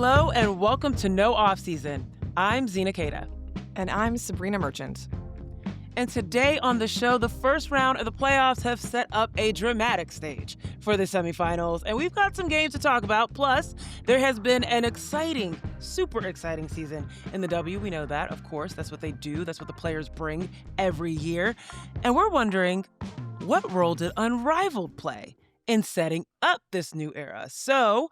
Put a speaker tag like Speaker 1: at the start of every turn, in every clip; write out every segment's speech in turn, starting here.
Speaker 1: Hello and welcome to No Off Season. I'm Zena Cada.
Speaker 2: And I'm Sabreena Merchant.
Speaker 1: And today on the show, the first round of the playoffs have set up a dramatic stage for the semifinals. And we've got some games to talk about. Plus, there has been an exciting, super exciting season in the W. We know that, of course. That's what they do. That's what the players bring every year. And we're wondering, what role did Unrivaled play in setting up this new era? So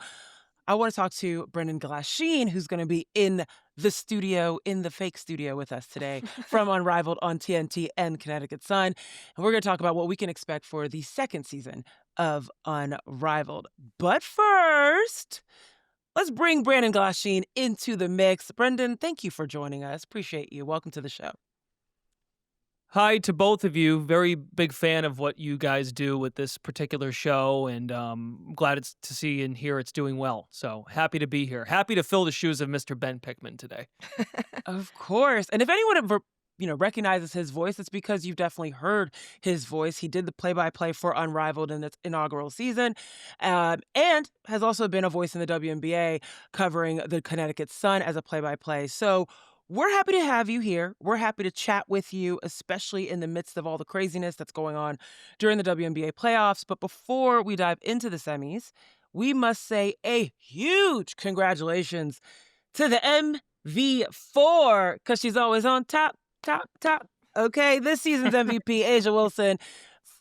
Speaker 1: I want to talk to Brendan Glasheen, who's going to be in the studio, in the fake studio with us today from Unrivaled on TNT and Connecticut Sun. And we're going to talk about what we can expect for the second season of Unrivaled. But first, let's bring Brendan Glasheen into the mix. Brendan, thank you for joining us. Appreciate you. Welcome to the show.
Speaker 3: Hi to both of you. Very big fan of what you guys do with this particular show, and glad to see and hear it's doing well. So happy to be here. Happy to fill the shoes of Mr. Ben Pickman today.
Speaker 1: Of course. And if anyone ever, recognizes his voice, it's because you've definitely heard his voice. He did the play-by-play for Unrivaled in its inaugural season, and has also been a voice in the WNBA covering the Connecticut Sun as a play-by-play. So we're happy to have you here. We're happy to chat with you, especially in the midst of all the craziness that's going on during the WNBA playoffs. But before we dive into the semis, we must say a huge congratulations to the MV4, because she's always on top. Okay, this season's MVP, A'ja Wilson.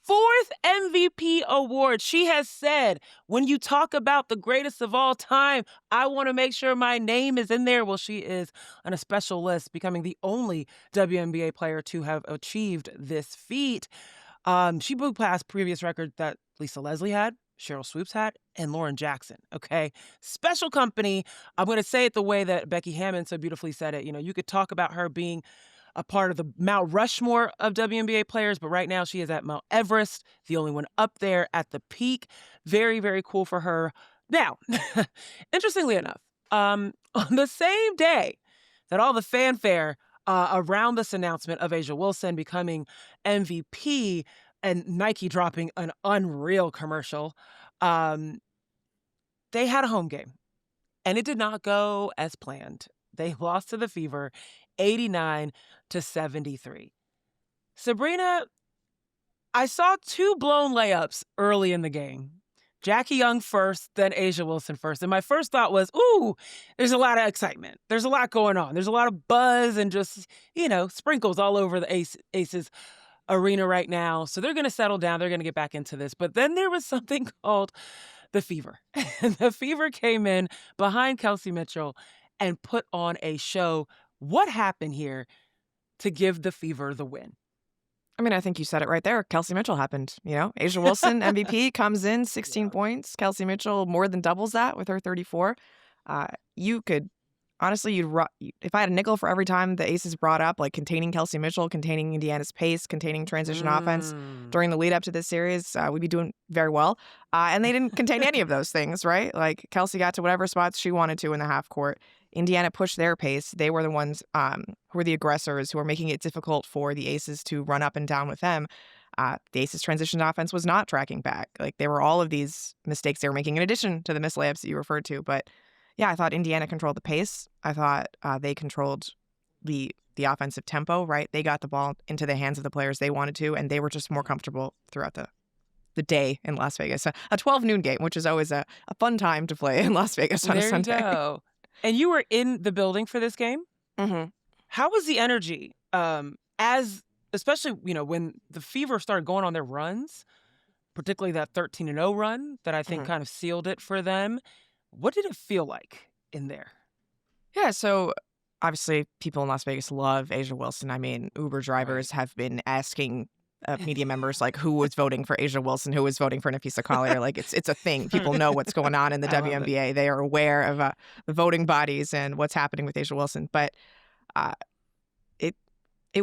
Speaker 1: 4th MVP award. She has said, when you talk about the greatest of all time, I want to make sure my name is in there. Well, she is on a special list, becoming the only WNBA player to have achieved this feat. She blew past previous records that Lisa Leslie had, Cheryl Swoops had, and Lauren Jackson, okay? Special company. I'm going to say it the way that Becky Hammon so beautifully said it. You could talk about her being a part of the Mount Rushmore of WNBA players, but right now she is at Mount Everest, the only one up there at the peak. Very, very cool for her. Now, interestingly enough, on the same day that all the fanfare around this announcement of A'ja Wilson becoming MVP and Nike dropping an Unreal commercial, they had a home game, and it did not go as planned. They lost to the Fever 89-73. Sabreena, I saw 2 blown layups early in the game. Jackie Young first, then A'ja Wilson first. And my first thought was, ooh, there's a lot of excitement. There's a lot going on. There's a lot of buzz and just, sprinkles all over the Aces arena right now. So they're going to settle down. They're going to get back into this. But then there was something called the Fever. And the Fever came in behind Kelsey Mitchell and put on a show. What happened here to give the Fever the win?
Speaker 2: I mean, I think you said it right there. Kelsey Mitchell happened. A'ja Wilson, MVP, comes in, 16 points. Kelsey Mitchell more than doubles that with her 34. You could, honestly, if I had a nickel for every time the Aces brought up, like containing Kelsey Mitchell, containing Indiana's pace, containing transition offense during the lead up to this series, we'd be doing very well. And they didn't contain any of those things, right? Like Kelsey got to whatever spots she wanted to in the half court. Indiana pushed their pace. They were the ones who were the aggressors, who were making it difficult for the Aces to run up and down with them. The Aces' transition offense was not tracking back. Like, there were all of these mistakes they were making in addition to the missed layups that you referred to. But yeah, I thought Indiana controlled the pace. I thought they controlled the offensive tempo, right? They got the ball into the hands of the players they wanted to, and they were just more comfortable throughout the day in Las Vegas. A 12 noon game, which is always a fun time to play in Las Vegas on a Sunday.
Speaker 1: There you go. And you were in the building for this game?
Speaker 2: Mm-hmm.
Speaker 1: How was the energy? Especially, when the Fever started going on their runs, particularly that 13-0 run that I think kind of sealed it for them. What did it feel like in there?
Speaker 2: Yeah, so obviously people in Las Vegas love A'ja Wilson. I mean, Uber drivers have been asking media members like who was voting for A'ja Wilson, who was voting for Napisa Collier. Like it's a thing. People know what's going on in the WNBA. They are aware of the voting bodies and what's happening with A'ja Wilson. But it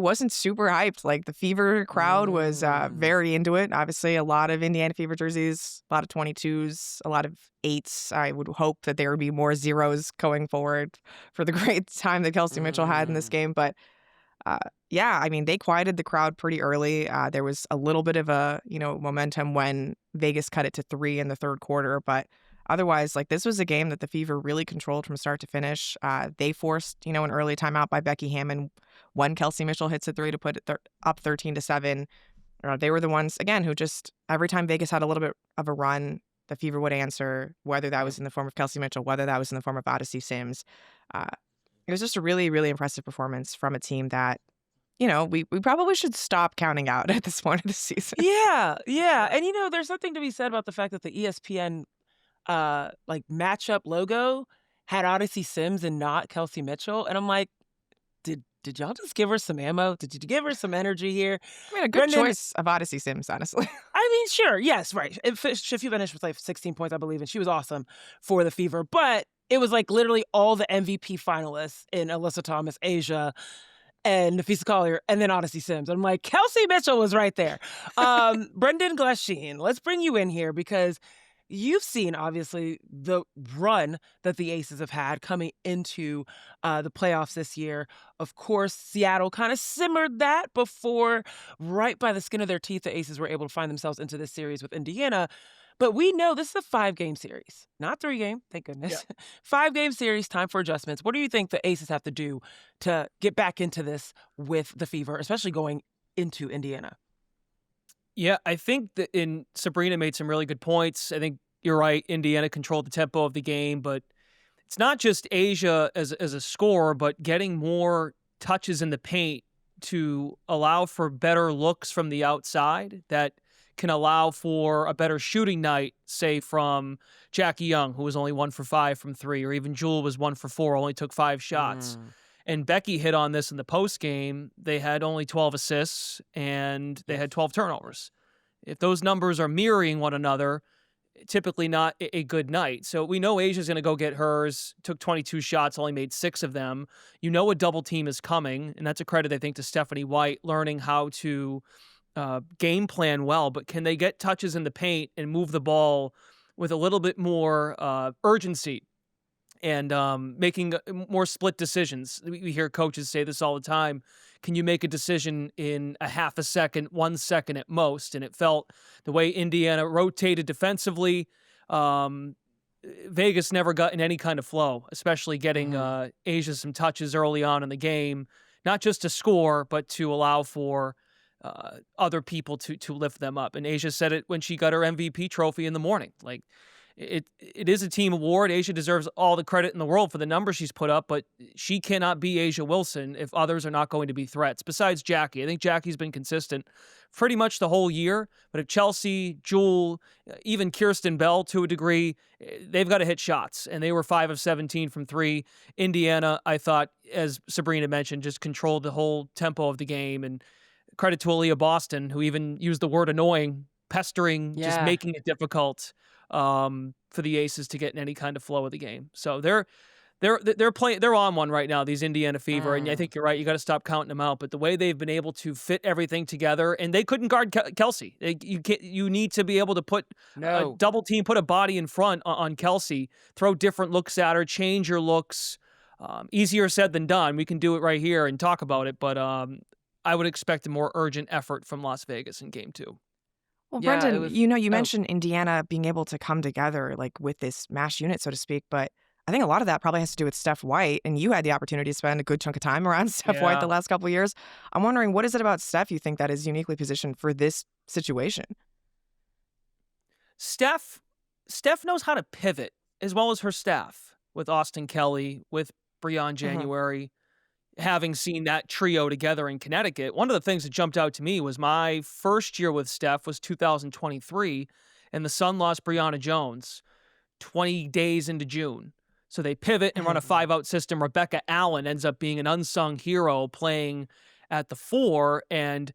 Speaker 2: wasn't super hyped. Like the Fever crowd was very into it. Obviously, a lot of Indiana Fever jerseys, a lot of 22s, a lot of 8s. I would hope that there would be more 0s going forward for the great time that Kelsey Mitchell had in this game. But yeah, I mean, they quieted the crowd pretty early. There was a little bit of a momentum when Vegas cut it to 3 in the third quarter, but Otherwise, like, this was a game that the Fever really controlled from start to finish. They forced, an early timeout by Becky Hammon when Kelsey Mitchell hits a three to put it up 13-7. They were the ones, again, who just, every time Vegas had a little bit of a run, the Fever would answer, whether that was in the form of Kelsey Mitchell, whether that was in the form of Odyssey Sims. Uh, it was just a really, really impressive performance from a team that, we probably should stop counting out at this point of the season.
Speaker 1: Yeah, yeah. And there's something to be said about the fact that the ESPN matchup logo had Odyssey Sims and not Kelsey Mitchell. And I'm like, did y'all just give her some ammo? Did you give her some energy here?
Speaker 2: I mean, a good choice of Odyssey Sims, honestly.
Speaker 1: I mean, sure. Yes, right. She finished with 16 points, I believe, and she was awesome for the Fever. But it was literally all the MVP finalists in Alyssa Thomas, Asia, and Nafisa Collier, and then Odyssey Sims. I'm like, Kelsey Mitchell was right there. Brendan Glasheen, let's bring you in here because you've seen, obviously, the run that the Aces have had coming into the playoffs this year. Of course, Seattle kind of simmered that before, right by the skin of their teeth, the Aces were able to find themselves into this series with Indiana. But we know this is a 5-game series, not 3-game, thank goodness. Yeah. 5-game series, time for adjustments. What do you think the Aces have to do to get back into this with the Fever, especially going into Indiana?
Speaker 3: Yeah, I think that Sabreena made some really good points. I think you're right. Indiana controlled the tempo of the game, but it's not just Asia as a scorer, but getting more touches in the paint to allow for better looks from the outside that can allow for a better shooting night, say from Jackie Young, who was only 1 for 5 from 3, or even Jewel was 1 for 4, only took 5 shots. And Becky hit on this in the post game. They had only 12 assists and they had 12 turnovers. If those numbers are mirroring one another, typically not a good night. So we know Asia's going to go get hers, took 22 shots, only made 6 of them. A double team is coming, and that's a credit, I think, to Stephanie White, learning how to game plan well. But can they get touches in the paint and move the ball with a little bit more urgency? And making more split decisions. We hear coaches say this all the time. Can you make a decision in a half a second, 1 second at most? And it felt the way Indiana rotated defensively, Vegas never got in any kind of flow, especially getting Asia some touches early on in the game, not just to score, but to allow for other people to lift them up. And Asia said it when she got her MVP trophy in the morning. It is a team award. Asia deserves all the credit in the world for the numbers she's put up, but she cannot be Asia Wilson if others are not going to be threats. Besides Jackie, I think Jackie's been consistent pretty much the whole year. But if Chelsea, Jewel, even Kirsten Bell to a degree, they've got to hit shots. And they were 5 of 17 from 3. Indiana, I thought, as Sabreena mentioned, just controlled the whole tempo of the game. And credit to Aaliyah Boston, who even used the word annoying, pestering, just making it difficult for the Aces to get in any kind of flow of the game. So they're playing. They're on one right now. These Indiana Fever, and I think you're right. You got to stop counting them out. But the way they've been able to fit everything together, and they couldn't guard Kelsey. You need to be able to put a double team, put a body in front on Kelsey, throw different looks at her, change your looks. Easier said than done. We can do it right here and talk about it, but I would expect a more urgent effort from Las Vegas in Game 2.
Speaker 2: Well, Brendan, you mentioned Indiana being able to come together with this mash unit, so to speak, but I think a lot of that probably has to do with Steph White, and you had the opportunity to spend a good chunk of time around Steph White the last couple of years. I'm wondering, what is it about Steph you think that is uniquely positioned for this situation?
Speaker 3: Steph knows how to pivot as well as her staff with Austin Kelly, with Breon January. Having seen that trio together in Connecticut, one of the things that jumped out to me was my first year with Steph was 2023, and the Sun lost Brianna Jones 20 days into June. So they pivot and run a 5-out system. Rebecca Allen ends up being an unsung hero playing at the 4, and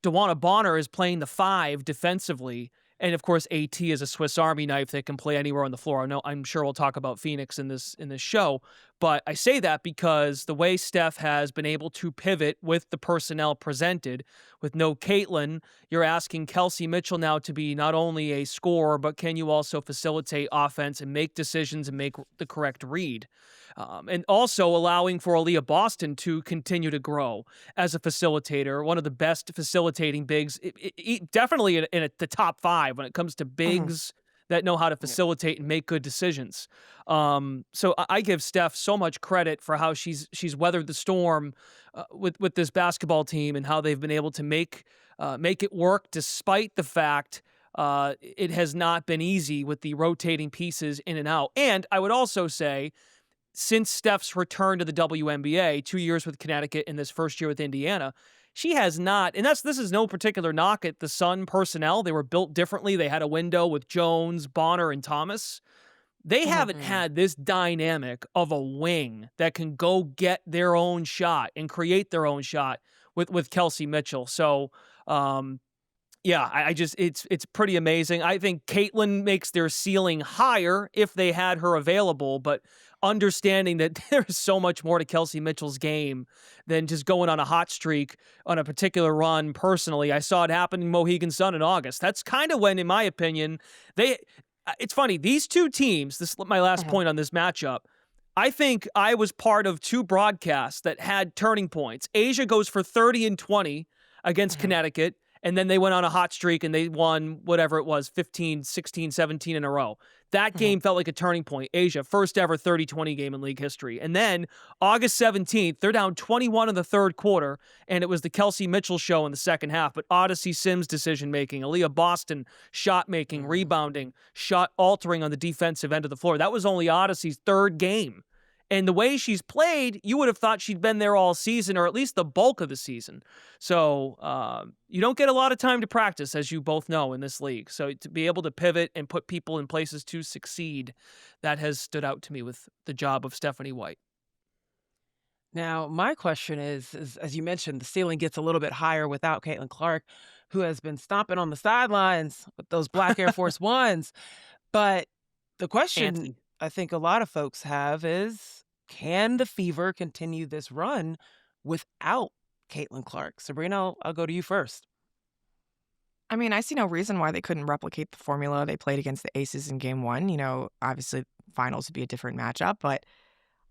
Speaker 3: DeWanna Bonner is playing the 5 defensively. And of course, AT is a Swiss Army knife that can play anywhere on the floor. I'm sure we'll talk about Phoenix in this show, but I say that because the way Steph has been able to pivot with the personnel presented, with no Caitlin, you're asking Kelsey Mitchell now to be not only a scorer, but can you also facilitate offense and make decisions and make the correct read? And also allowing for Aaliyah Boston to continue to grow as a facilitator, one of the best facilitating bigs, definitely in the top 5 when it comes to bigs that know how to facilitate and make good decisions. So I give Steph so much credit for how she's weathered the storm with this basketball team and how they've been able to make it work despite the fact it has not been easy with the rotating pieces in and out. And I would also say, since Steph's return to the WNBA, 2 years with Connecticut and this first year with Indiana, she has not, and this is no particular knock at the Sun personnel. They were built differently. They had a window with Jones, Bonner, and Thomas. They haven't had this dynamic of a wing that can go get their own shot and create their own shot with Kelsey Mitchell. So, yeah, I just it's pretty amazing. I think Caitlin makes their ceiling higher if they had her available, but understanding that there's so much more to Kelsey Mitchell's game than just going on a hot streak on a particular run. Personally, I saw it happen in Mohegan Sun in August. That's kind of when, in my opinion, it's funny, these two teams, this is my last point on this matchup, I think I was part of two broadcasts that had turning points. Asia goes for 30 and 20 against Connecticut, and then they went on a hot streak and they won whatever it was, 15, 16, 17 in a row. That game felt like a turning point. Asia, first ever 30-20 game in league history. And then August 17th, they're down 21 in the third quarter, and it was the Kelsey Mitchell show in the second half. But Odyssey Sims decision-making, Aaliyah Boston shot-making, rebounding, shot altering on the defensive end of the floor. That was only Odyssey's third game. And the way she's played, you would have thought she'd been there all season, or at least the bulk of the season. So you don't get a lot of time to practice, as you both know, in this league. So to be able to pivot and put people in places to succeed, that has stood out to me with the job of Stephanie White.
Speaker 1: Now, my question is, as you mentioned, the ceiling gets a little bit higher without Caitlin Clark, who has been stomping on the sidelines with those black Air Force Ones. But the question
Speaker 3: Fancy.
Speaker 1: I think a lot of folks have is, can the Fever continue this run without Caitlin Clark? Sabreena, I'll go to you first.
Speaker 2: I mean, I see no reason why they couldn't replicate the formula they played against the Aces in game one. You know, obviously finals would be a different matchup, but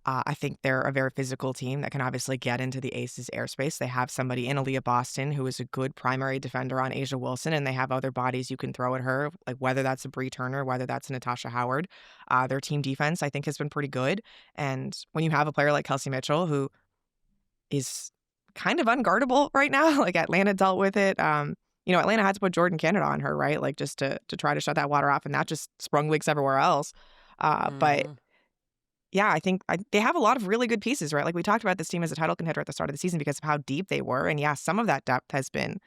Speaker 2: I think they're a very physical team that can obviously get into the Aces airspace. They have somebody in Aaliyah Boston who is a good primary defender on Asia Wilson, and they have other bodies you can throw at her, like whether that's a Bree Turner, whether that's a Natasha Howard. Their team defense, I think, has been pretty good. And when you have a player like Kelsey Mitchell, who is kind of unguardable right now, like Atlanta dealt with it. You know, Atlanta had to put Jordan Canada on her, right? Like just to try to shut that water off, and that just sprung leaks everywhere else. But yeah, I think they have a lot of really good pieces, right? Like we talked about this team as a title contender at the start of the season because of how deep they were. And yeah, some of that depth has been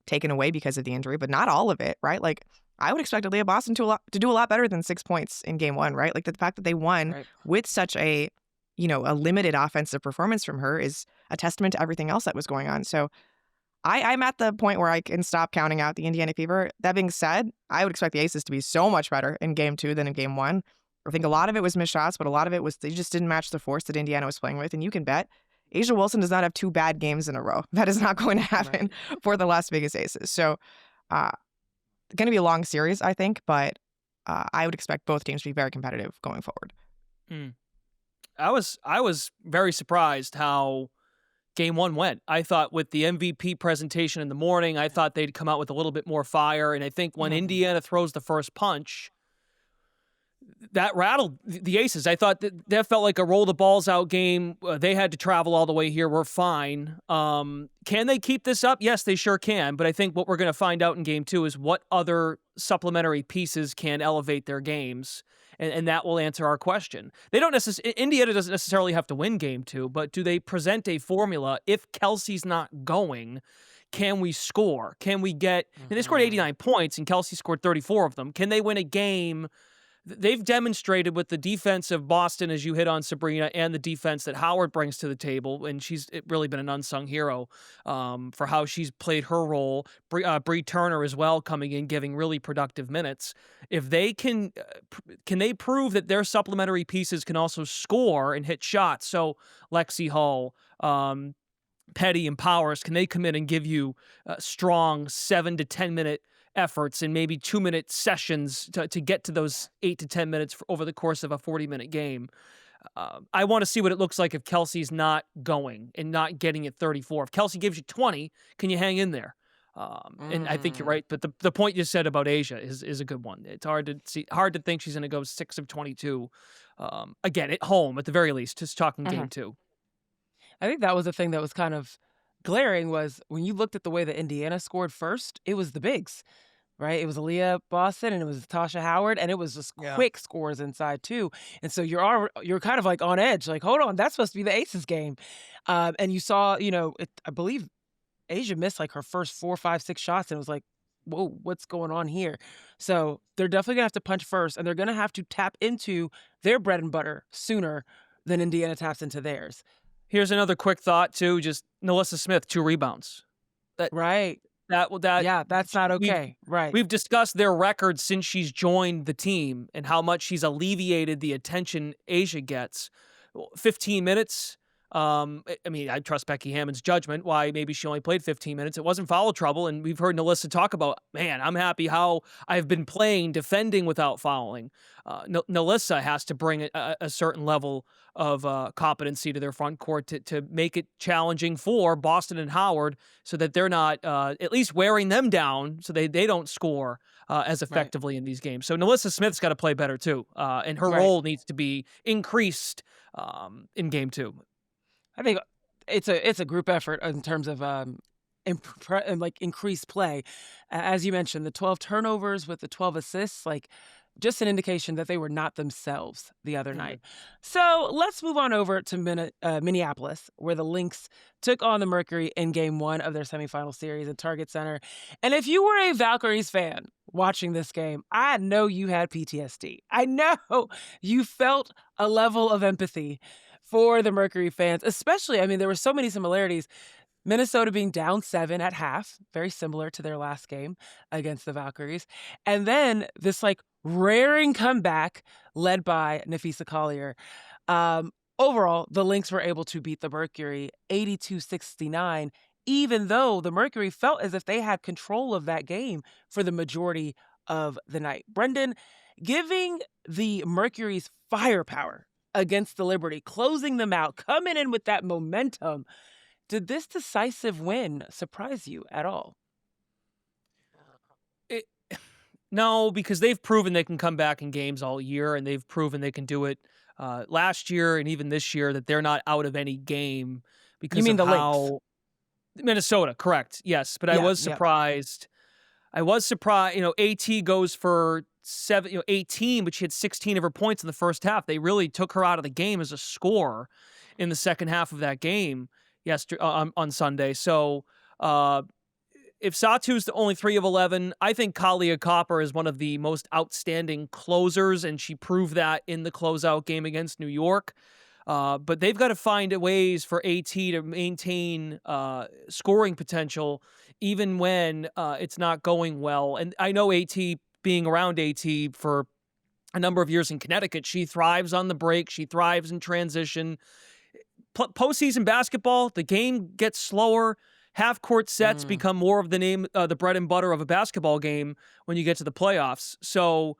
Speaker 2: taken away because of the injury, but not all of it, right? Like I would expect Aaliyah Boston to do a lot better than 6 points in game one, right? Like the fact that they won with such a limited offensive performance from her is a testament to everything else that was going on. So I'm at the point where I can stop counting out the Indiana Fever. That being said, I would expect the Aces to be so much better in game two than in game one. I think a lot of it was missed shots, but a lot of it was they just didn't match the force that Indiana was playing with. And you can bet Asia Wilson does not have 2 bad games in a row. That is not going to happen for the Las Vegas Aces. So going to be a long series, I think, but I would expect both teams to be very competitive going forward.
Speaker 3: I was very surprised how game one went. I thought with the MVP presentation in the morning, I thought they'd come out with a little bit more fire. And I think when Indiana throws the first punch, that rattled the Aces. I thought that felt like a roll the balls out game. They had to travel all the way here. We're fine. Can they keep this up? Yes, they sure can. But I think what we're going to find out in game two is what other supplementary pieces can elevate their games. And that will answer our question. Indiana doesn't necessarily have to win game two, but do they present a formula? If Kelsey's not going, can we score? Can we get, and they scored 89 points and Kelsey scored 34 of them. Can they win a game? They've demonstrated with the defense of Boston, as you hit on, Sabreena, and the defense that Howard brings to the table, and she's really been an unsung hero for how she's played her role. Bree Turner as well coming in, giving really productive minutes. If they can they prove that their supplementary pieces can also score and hit shots? So Lexi Hull, Petty, and Powers, can they come in and give you strong 7 to 10 minute efforts and maybe 2-minute sessions to get to those 8 to 10 minutes over the course of a 40-minute game? I want to see what it looks like if Kelsey's not going and not getting at 34. If Kelsey gives you 20, can you hang in there? And I think you're
Speaker 1: Mm.
Speaker 3: right. But the point you said about Asia is a good one. It's hard to think she's going to go 6 of 22 again at home at the very least. Just talking game
Speaker 1: Mhm.
Speaker 3: 2.
Speaker 1: I think that was the thing that was kind of glaring was when you looked at the way that Indiana scored first, it was the bigs, right? It was Aaliyah Boston and it was Tasha Howard, and it was just
Speaker 2: Yeah.
Speaker 1: quick scores inside too. And so you're kind of like on edge, like, hold on, that's supposed to be the Aces game. And you saw, I believe Asia missed like her first 4, 5, 6 shots, and it was like, whoa, what's going on here? So they're definitely gonna have to punch first, and they're gonna have to tap into their bread and butter sooner than Indiana taps into theirs.
Speaker 3: Here's another quick thought too. Just Nalissa Smith, 2 rebounds. That
Speaker 1: Right.
Speaker 3: that
Speaker 1: Yeah, that's not
Speaker 3: we've
Speaker 1: okay. Right.
Speaker 3: we've discussed their record since she's joined the team and how much she's alleviated the attention Asia gets. 15 minutes. I mean, I trust Becky Hammond's judgment why maybe she only played 15 minutes. It wasn't foul trouble, and we've heard Nalissa talk about, man, I'm happy how I've been playing defending without fouling. Nalissa has to bring a certain level of competency to their front court to make it challenging for Boston and Howard so that they're not at least wearing them down so they don't score as
Speaker 1: Right.
Speaker 3: effectively in these games. So Nalissa Smith's got to play better too, and her
Speaker 1: Right.
Speaker 3: role needs to be increased in game 2.
Speaker 1: I think it's a group effort in terms of like increased play. As you mentioned, the 12 turnovers with the 12 assists, like just an indication that they were not themselves the other night. So let's move on over to Minneapolis, where the Lynx took on the Mercury in game 1 of their semifinal series at Target Center. And if you were a Valkyries fan watching this game, I know you had PTSD. I know you felt a level of empathy for the Mercury fans, especially, I mean, there were so many similarities. Minnesota being down 7 at half, very similar to their last game against the Valkyries. And then this like raring comeback led by Nafisa Collier. Overall, the Lynx were able to beat the Mercury 82-69, even though the Mercury felt as if they had control of that game for the majority of the night. Brendan, giving the Mercury's firepower against the Liberty, closing them out, coming in with that momentum. Did this decisive win surprise you at all?
Speaker 3: No, because they've proven they can come back in games all year, and they've proven they can do it last year and even this year, that they're not out of any game because
Speaker 1: You mean
Speaker 3: of
Speaker 1: the Lynx?
Speaker 3: how Minnesota, correct? Yes, but I
Speaker 1: Yeah,
Speaker 3: was
Speaker 1: yeah.
Speaker 3: surprised. AT goes for 18, but she had 16 of her points in the first half. They really took her out of the game as a scorer in the second half of that game yesterday on Sunday. So if Satou's the only 3 of 11, I think Kalia Copper is one of the most outstanding closers, and she proved that in the closeout game against New York. But they've got to find ways for AT to maintain scoring potential even when it's not going well. And I know AT, being around AT for a number of years in Connecticut, she thrives on the break. She thrives in transition. Postseason basketball, the game gets slower. Half-court sets become more of the bread and butter of a basketball game when you get to the playoffs. So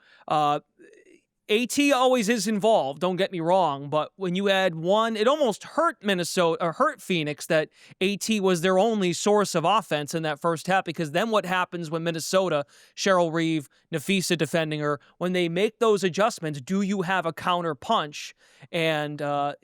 Speaker 3: AT always is involved, don't get me wrong, but when you add one, it almost hurt Phoenix that AT was their only source of offense in that first half, because then what happens when Minnesota, Cheryl Reeve, Nafisa defending her, when they make those adjustments, do you have a counter punch? And I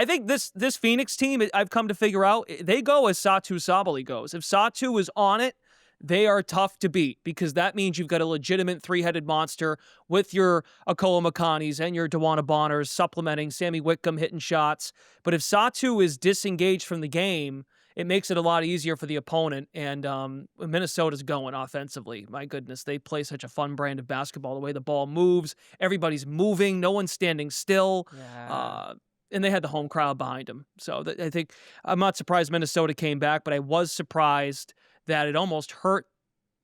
Speaker 3: think this Phoenix team, I've come to figure out, they go as Satou Sabally goes. If Satou is on it, they are tough to beat, because that means you've got a legitimate 3-headed monster with your Akola Makanis and your Dewana Bonners supplementing Sammy Whitcomb hitting shots. But if Satou is disengaged from the game, it makes it a lot easier for the opponent. And Minnesota's going offensively. My goodness, they play such a fun brand of basketball. The way the ball moves, everybody's moving, no one's standing still.
Speaker 1: Yeah.
Speaker 3: And they had the home crowd behind them. So I think I'm not surprised Minnesota came back, but I was surprised that it almost hurt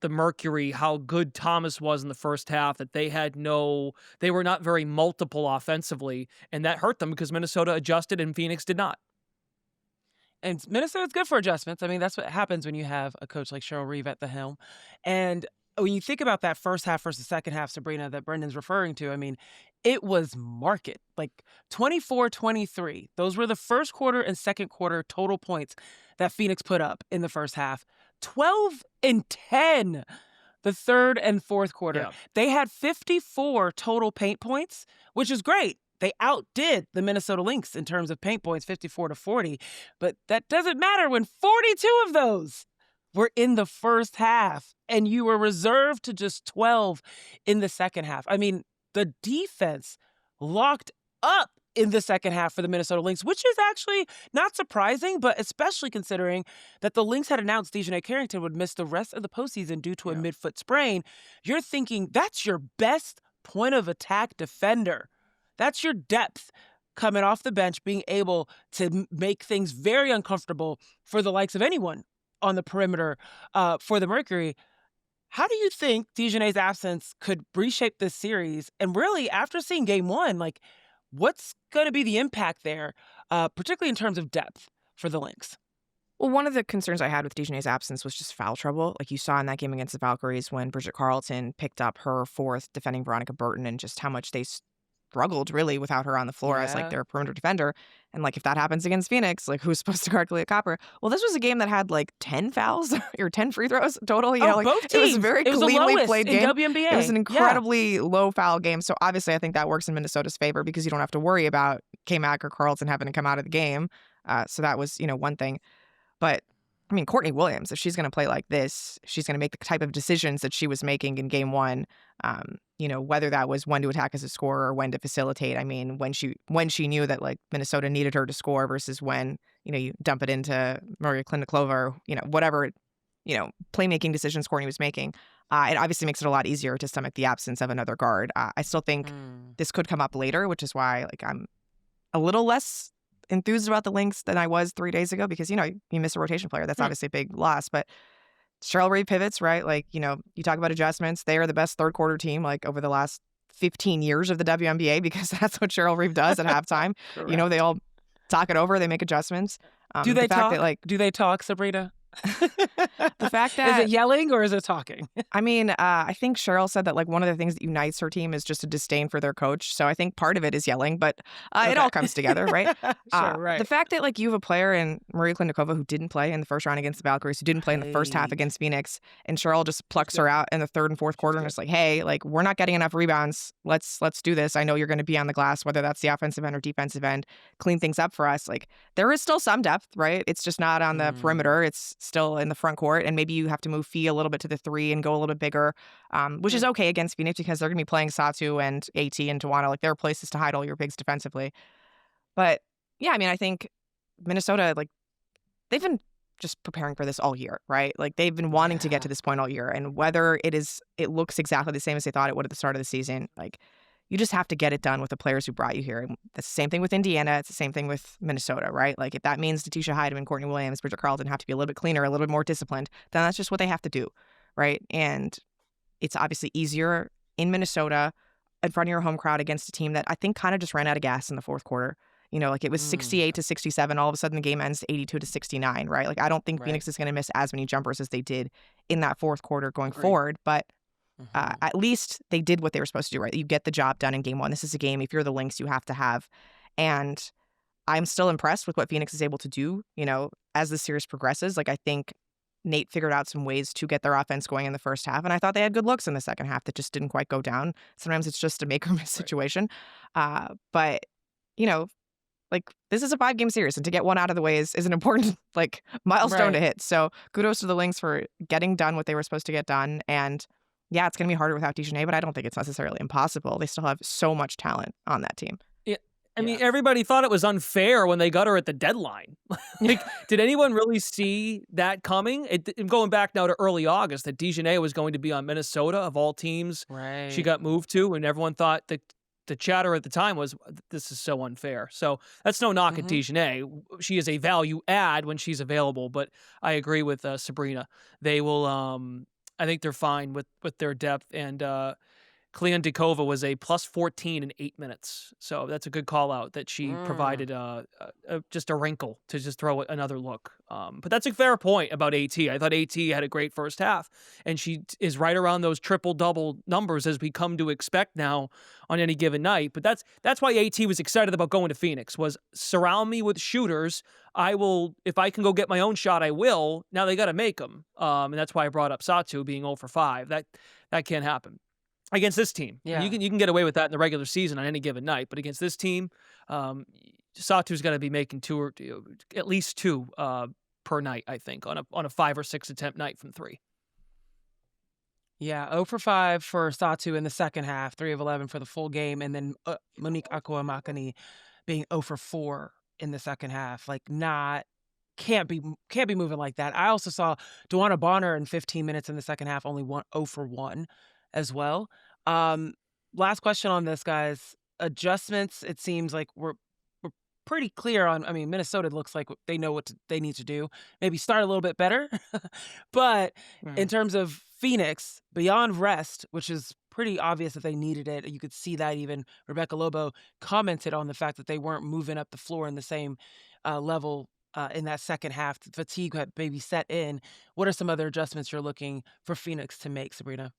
Speaker 3: the Mercury how good Thomas was in the first half, that they were not very multiple offensively, and that hurt them because Minnesota adjusted and Phoenix did not.
Speaker 1: And Minnesota's good for adjustments. I mean, that's what happens when you have a coach like Cheryl Reeve at the helm. And when you think about that first half versus second half, Sabreena, that Brendan's referring to, I mean, it was market, like 24-23. Those were the first quarter and second quarter total points that Phoenix put up in the first half. 12-10 the third and fourth quarter.
Speaker 3: Yeah.
Speaker 1: They had 54 total paint points, which is great. They outdid the Minnesota Lynx in terms of paint points, 54-40. But that doesn't matter when 42 of those were in the first half, and you were reserved to just 12 in the second half. I mean, the defense locked up in the second half for the Minnesota Lynx, which is actually not surprising, but especially considering that the Lynx had announced DiJonai Carrington would miss the rest of the postseason due to a midfoot sprain. You're thinking that's your best point of attack defender. That's your depth coming off the bench, being able to make things very uncomfortable for the likes of anyone on the perimeter for the Mercury. How do you think DiJonai's absence could reshape this series? And really, after seeing game one, like, what's going to be the impact there, particularly in terms of depth for the Lynx?
Speaker 2: Well, one of the concerns I had with DiJonai's absence was just foul trouble. Like you saw in that game against the Valkyries when Bridget Carleton picked up her fourth defending Veronica Burton, and just how much they struggled really without her on the floor as like their perimeter defender. And like if that happens against Phoenix, like who's supposed to guard Kalia Copper? Well, this was a game that had like 10 fouls or 10 free throws total. You know, like
Speaker 1: both teams.
Speaker 2: It was a very cleanly played game.
Speaker 1: WNBA.
Speaker 2: It was an incredibly low foul game. So obviously I think that works in Minnesota's favor because you don't have to worry about K-Mac or Carleton having to come out of the game. So that was, one thing. But I mean, Courtney Williams, if she's going to play like this, she's going to make the type of decisions that she was making in game one. Whether that was when to attack as a scorer or when to facilitate. I mean, when she knew that like Minnesota needed her to score versus when, you dump it into Maria Kliniklova or, whatever, playmaking decisions Courtney was making. It obviously makes it a lot easier to stomach the absence of another guard. I still think this could come up later, which is why like I'm a little less enthused about the Lynx than I was 3 days ago because, you miss a rotation player. That's obviously a big loss. But Cheryl Reeve pivots, right? Like, you talk about adjustments. They are the best third quarter team like over the last 15 years of the WNBA because that's what Cheryl Reeve does at halftime. They all talk it over. They make adjustments.
Speaker 1: Do they talk? Do they talk, Sabreena?
Speaker 2: The fact that
Speaker 1: is it yelling or is it talking?
Speaker 2: I mean, I think Cheryl said that like one of the things that unites her team is just a disdain for their coach. So I think part of it is yelling, but it all comes together, right?
Speaker 1: Right.
Speaker 2: The fact that like you have a player in Maria Kliniklova who didn't play in the first round against the Valkyries, who didn't play in the first half against Phoenix, and Cheryl just plucks her out in the third and fourth quarter and is like, hey, like we're not getting enough rebounds. Let's do this. I know you're going to be on the glass, whether that's the offensive end or defensive end. Clean things up for us. Like there is still some depth, right? It's just not on the perimeter. It's still in the front court, and maybe you have to move Fee a little bit to the three and go a little bit bigger, which is okay against Phoenix because they're going to be playing Satou and AT and Tawana. Like there are places to hide all your bigs defensively. But yeah, I mean, I think Minnesota, like they've been just preparing for this all year, right? Like they've been wanting to get to this point all year, and whether it looks exactly the same as they thought it would at the start of the season, like you just have to get it done with the players who brought you here. And that's the same thing with Indiana. It's the same thing with Minnesota, right? Like if that means Letitia Heidemann, Courtney Williams, Bridget Carleton have to be a little bit cleaner, a little bit more disciplined, then that's just what they have to do, right? And it's obviously easier in Minnesota in front of your home crowd against a team that I think kind of just ran out of gas in the fourth quarter. Like it was 68-67. All of a sudden the game ends 82-69, right? Like I don't think Phoenix is going to miss as many jumpers as they did in that fourth quarter going forward, but at least they did what they were supposed to do, right? You get the job done in game one. This is a game, if you're the Lynx, you have to have. And I'm still impressed with what Phoenix is able to do, as the series progresses. Like I think Nate figured out some ways to get their offense going in the first half. And I thought they had good looks in the second half that just didn't quite go down. Sometimes it's just a make or miss situation. But, like this is a 5-game series, and to get one out of the way is an important like milestone to hit. So kudos to the Lynx for getting done what they were supposed to get done. And yeah, it's going to be harder without DiJonai, but I don't think it's necessarily impossible. They still have so much talent on that team.
Speaker 3: Yeah. I mean, everybody thought it was unfair when they got her at the deadline. Like, did anyone really see that coming? Going back now to early August, that DiJonai was going to be on Minnesota of all teams she got moved to, and everyone thought that the chatter at the time was, this is so unfair. So that's no knock at DiJonai. She is a value add when she's available, but I agree with Sabreena. They will... I think they're fine with their depth, and Kliandikova was a plus 14 in 8 minutes. So that's a good call out that she provided just a wrinkle to just throw another look. But that's a fair point about AT. I thought AT had a great first half, and she is right around those triple-double numbers as we come to expect now on any given night. But that's why AT was excited about going to Phoenix, was surround me with shooters. I will, if I can go get my own shot, I will. Now they got to make them. And that's why I brought up Satou being 0 for 5. That can't happen against this team.
Speaker 1: Yeah.
Speaker 3: You can get away with that in the regular season on any given night, but against this team, Satou's got to be making at least two per night, I think, on a 5 or 6 attempt night from 3.
Speaker 1: Yeah, 0 for 5 for Satou in the second half, 3 of 11 for the full game, and then Monique Akuamakani being 0 for 4 in the second half. Like, can't be moving like that. I also saw Duana Bonner in 15 minutes in the second half, only 0 for 1 as well. Last question on this, guys. Adjustments, it seems like we're pretty clear on. I mean, Minnesota looks like they know what they need to do. Maybe start a little bit better. But in terms of Phoenix, beyond rest, which is pretty obvious that they needed it. You could see that even Rebecca Lobo commented on the fact that they weren't moving up the floor in the same level in that second half. Fatigue had maybe set in. What are some other adjustments you're looking for Phoenix to make, Sabreena?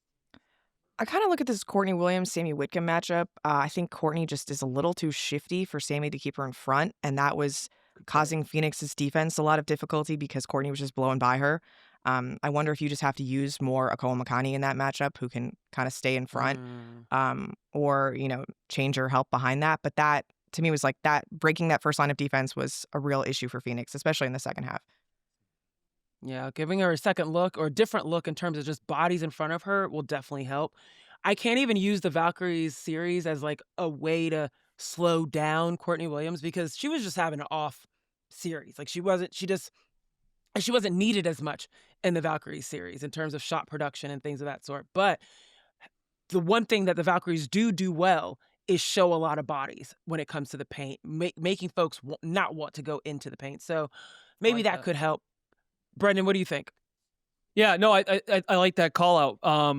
Speaker 2: I kind of look at this Courtney Williams-Sammy Whitcomb matchup. I think Courtney just is a little too shifty for Sammy to keep her in front, and that was causing Phoenix's defense a lot of difficulty because Courtney was just blowing by her. I wonder if you just have to use more Akoa Makani in that matchup, who can kind of stay in front, or change her help behind that. But that, to me, was like that breaking that first line of defense was a real issue for Phoenix, especially in the second half.
Speaker 1: Yeah, giving her a second look or a different look in terms of just bodies in front of her will definitely help. I can't even use the Valkyries series as like a way to slow down Courtney Williams because she was just having an off series. Like she wasn't needed as much in the Valkyries series in terms of shot production and things of that sort. But the one thing that the Valkyries do well is show a lot of bodies when it comes to the paint, making folks not want to go into the paint. So maybe that could help. Brendan, what do you think?
Speaker 3: Yeah, no, I like that call out.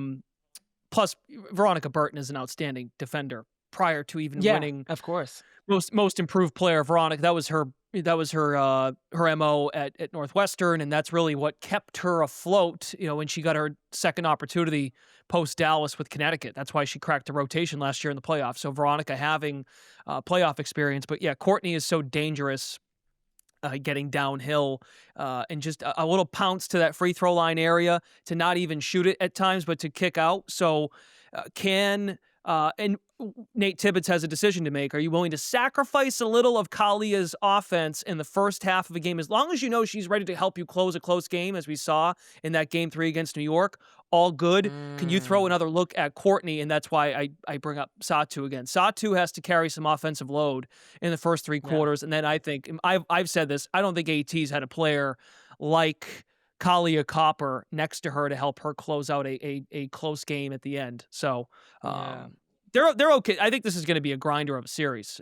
Speaker 3: Plus, Veronica Burton is an outstanding defender prior to even winning.
Speaker 1: Of course,
Speaker 3: most improved player. Veronica, that was her MO at Northwestern, and that's really what kept her afloat. When she got her second opportunity post Dallas with Connecticut, that's why she cracked the rotation last year in the playoffs. So Veronica having playoff experience, but yeah, Courtney is so dangerous. Getting downhill and just a little pounce to that free throw line area to not even shoot it at times, but to kick out. So and Nate Tibbetts has a decision to make. Are you willing to sacrifice a little of Kalia's offense in the first half of a game, as long as you know she's ready to help you close a close game, as we saw in that Game 3 against New York? All good. Can you throw another look at Courtney? And that's why I bring up Satou again. Satou has to carry some offensive load in the first 3 quarters. And then I think, I've said this, I don't think AT's had a player like Kalia Copper next to her to help her close out a close game at the end. So they're okay. I think this is going to be a grinder of a series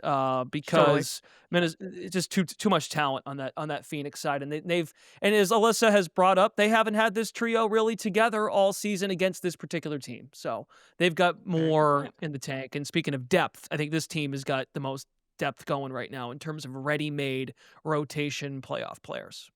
Speaker 3: because it's just too much talent on that Phoenix side, and they've as Alyssa has brought up, they haven't had this trio really together all season against this particular team. So they've got more in the tank. And speaking of depth, I think this team has got the most depth going right now in terms of ready-made rotation playoff players.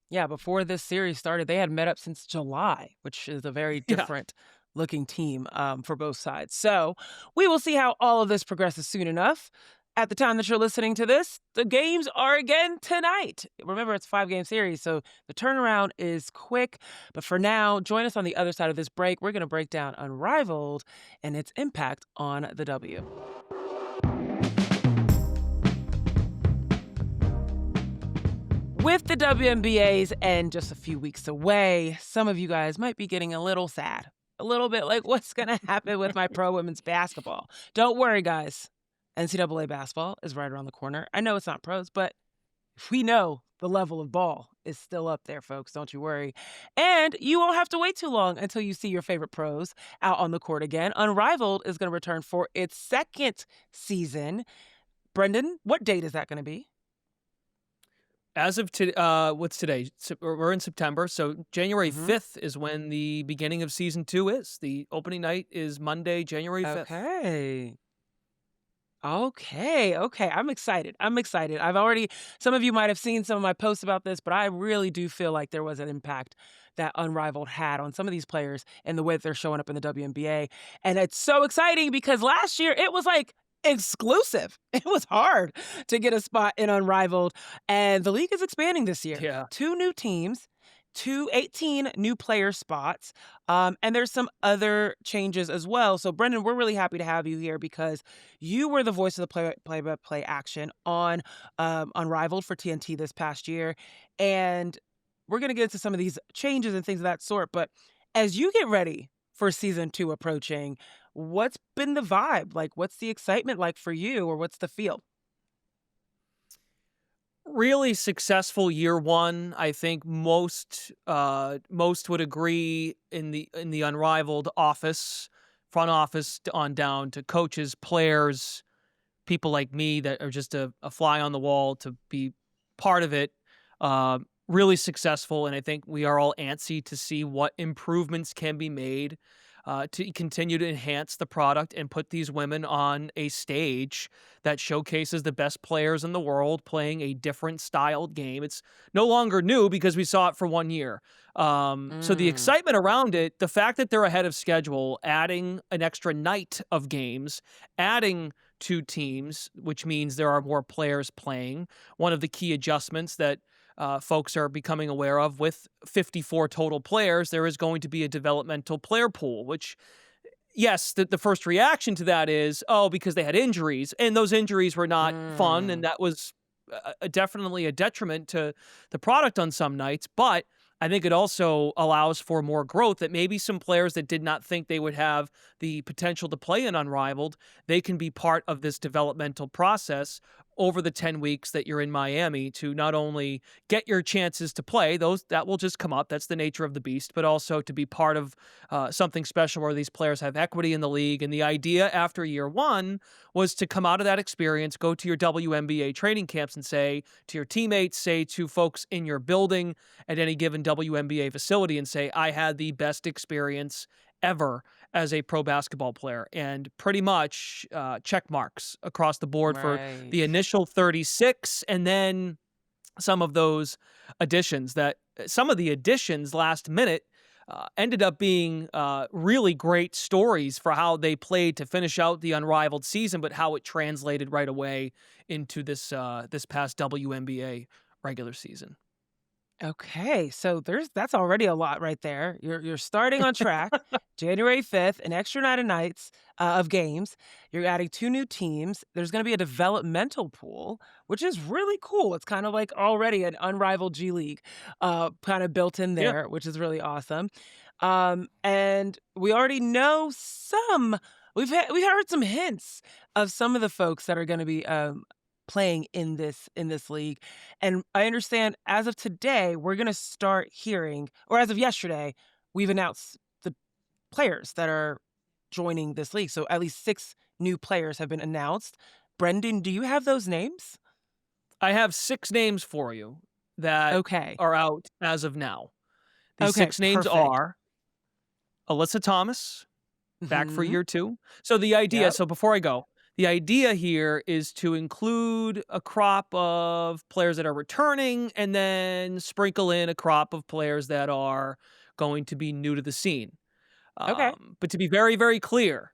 Speaker 1: Yeah, before this series started, they had met up since July, which is a very different looking team for both sides. So we will see how all of this progresses soon enough. At the time that you're listening to this, the games are again tonight. Remember, it's a 5-game series, so the turnaround is quick. But for now, join us on the other side of this break. We're going to break down Unrivaled and its impact on the W. With the WNBA's end just a few weeks away, some of you guys might be getting a little sad. A little bit like, what's going to happen with my pro women's basketball? Don't worry, guys. NCAA basketball is right around the corner. I know it's not pros, but we know the level of ball is still up there, folks. Don't you worry. And you won't have to wait too long until you see your favorite pros out on the court again. Unrivaled is going to return for its 2nd season. Brendan, what date is that going to be?
Speaker 3: As of what's today? We're in September, so January
Speaker 1: Mhm.
Speaker 3: 5th is when the beginning of season 2 is. The opening night is Monday, January 5th.
Speaker 1: Okay. Okay. I'm excited. I've already some of you might have seen some of my posts about this, but I really do feel like there was an impact that Unrivaled had on some of these players and the way that they're showing up in the WNBA. And it's so exciting because last year it was like exclusive. It was hard to get a spot in Unrivaled. And the league is expanding this year.
Speaker 3: Yeah.
Speaker 1: 2 new teams, 18 new player spots. And there's some other changes as well. So, Brendan, we're really happy to have you here because you were the voice of the play-by-play action on Unrivaled for TNT this past year. And we're going to get into some of these changes and things of that sort. But as you get ready for season 2 approaching, what's been the vibe? Like, what's the excitement like for you, or what's the feel?
Speaker 3: Really successful year one. I think most would agree in the Unrivaled office, front office on down to coaches, players, people like me that are just a fly on the wall to be part of it. Really successful, and I think we are all antsy to see what improvements can be made to continue to enhance the product and put these women on a stage that showcases the best players in the world playing a different styled game. It's no longer new because we saw it for 1 year. So the
Speaker 1: Mm.
Speaker 3: excitement around it, the fact that they're ahead of schedule, adding an extra night of games, adding 2 teams, which means there are more players playing. One of the key adjustments that folks are becoming aware of with 54 total players, there is going to be a developmental player pool, which, yes, the first reaction to that is, oh, because they had injuries, and those injuries were not fun, and
Speaker 1: Mm.
Speaker 3: that was definitely a detriment to the product on some nights. But I think it also allows for more growth, that maybe some players that did not think they would have the potential to play in Unrivaled, they can be part of this developmental process over the 10 weeks that you're in Miami to not only get your chances to play, those that will just come up, that's the nature of the beast, but also to be part of something special where these players have equity in the league. And the idea after year one was to come out of that experience, go to your WNBA training camps and say to your teammates, say to folks in your building at any given WNBA facility, and say, I had the best experience ever as a pro basketball player. And pretty much check marks across the board for
Speaker 1: Right.
Speaker 3: the initial 36, and then some of those additions that some of the additions last minute ended up being really great stories for how they played to finish out the Unrivaled season, but how it translated right away into this past WNBA regular season.
Speaker 1: Okay, so that's already a lot right there. You're starting on track. January 5th, an extra night of nights of games. You're adding 2 new teams. There's going to be a developmental pool, which is really cool. It's kind of like already an Unrivaled G League kind of built in
Speaker 3: Yeah.
Speaker 1: there, which is really awesome. And we already know some. We heard some hints of some of the folks that are going to be playing in this league. And I understand as of today, we're going to start hearing, or as of yesterday, we've announced the players that are joining this league. So at least 6 new players have been announced. Brendan, do you have those names?
Speaker 3: I have 6 names for you that
Speaker 1: Okay.
Speaker 3: are out as of now. These
Speaker 1: Okay,
Speaker 3: 6 names
Speaker 1: perfect.
Speaker 3: are Alyssa Thomas, back for
Speaker 1: Mhm.
Speaker 3: year 2. So the idea,
Speaker 1: Yep.
Speaker 3: so before I go, the idea here is to include a crop of players that are returning and then sprinkle in a crop of players that are going to be new to the scene.
Speaker 1: Okay.
Speaker 3: But to be very, very clear,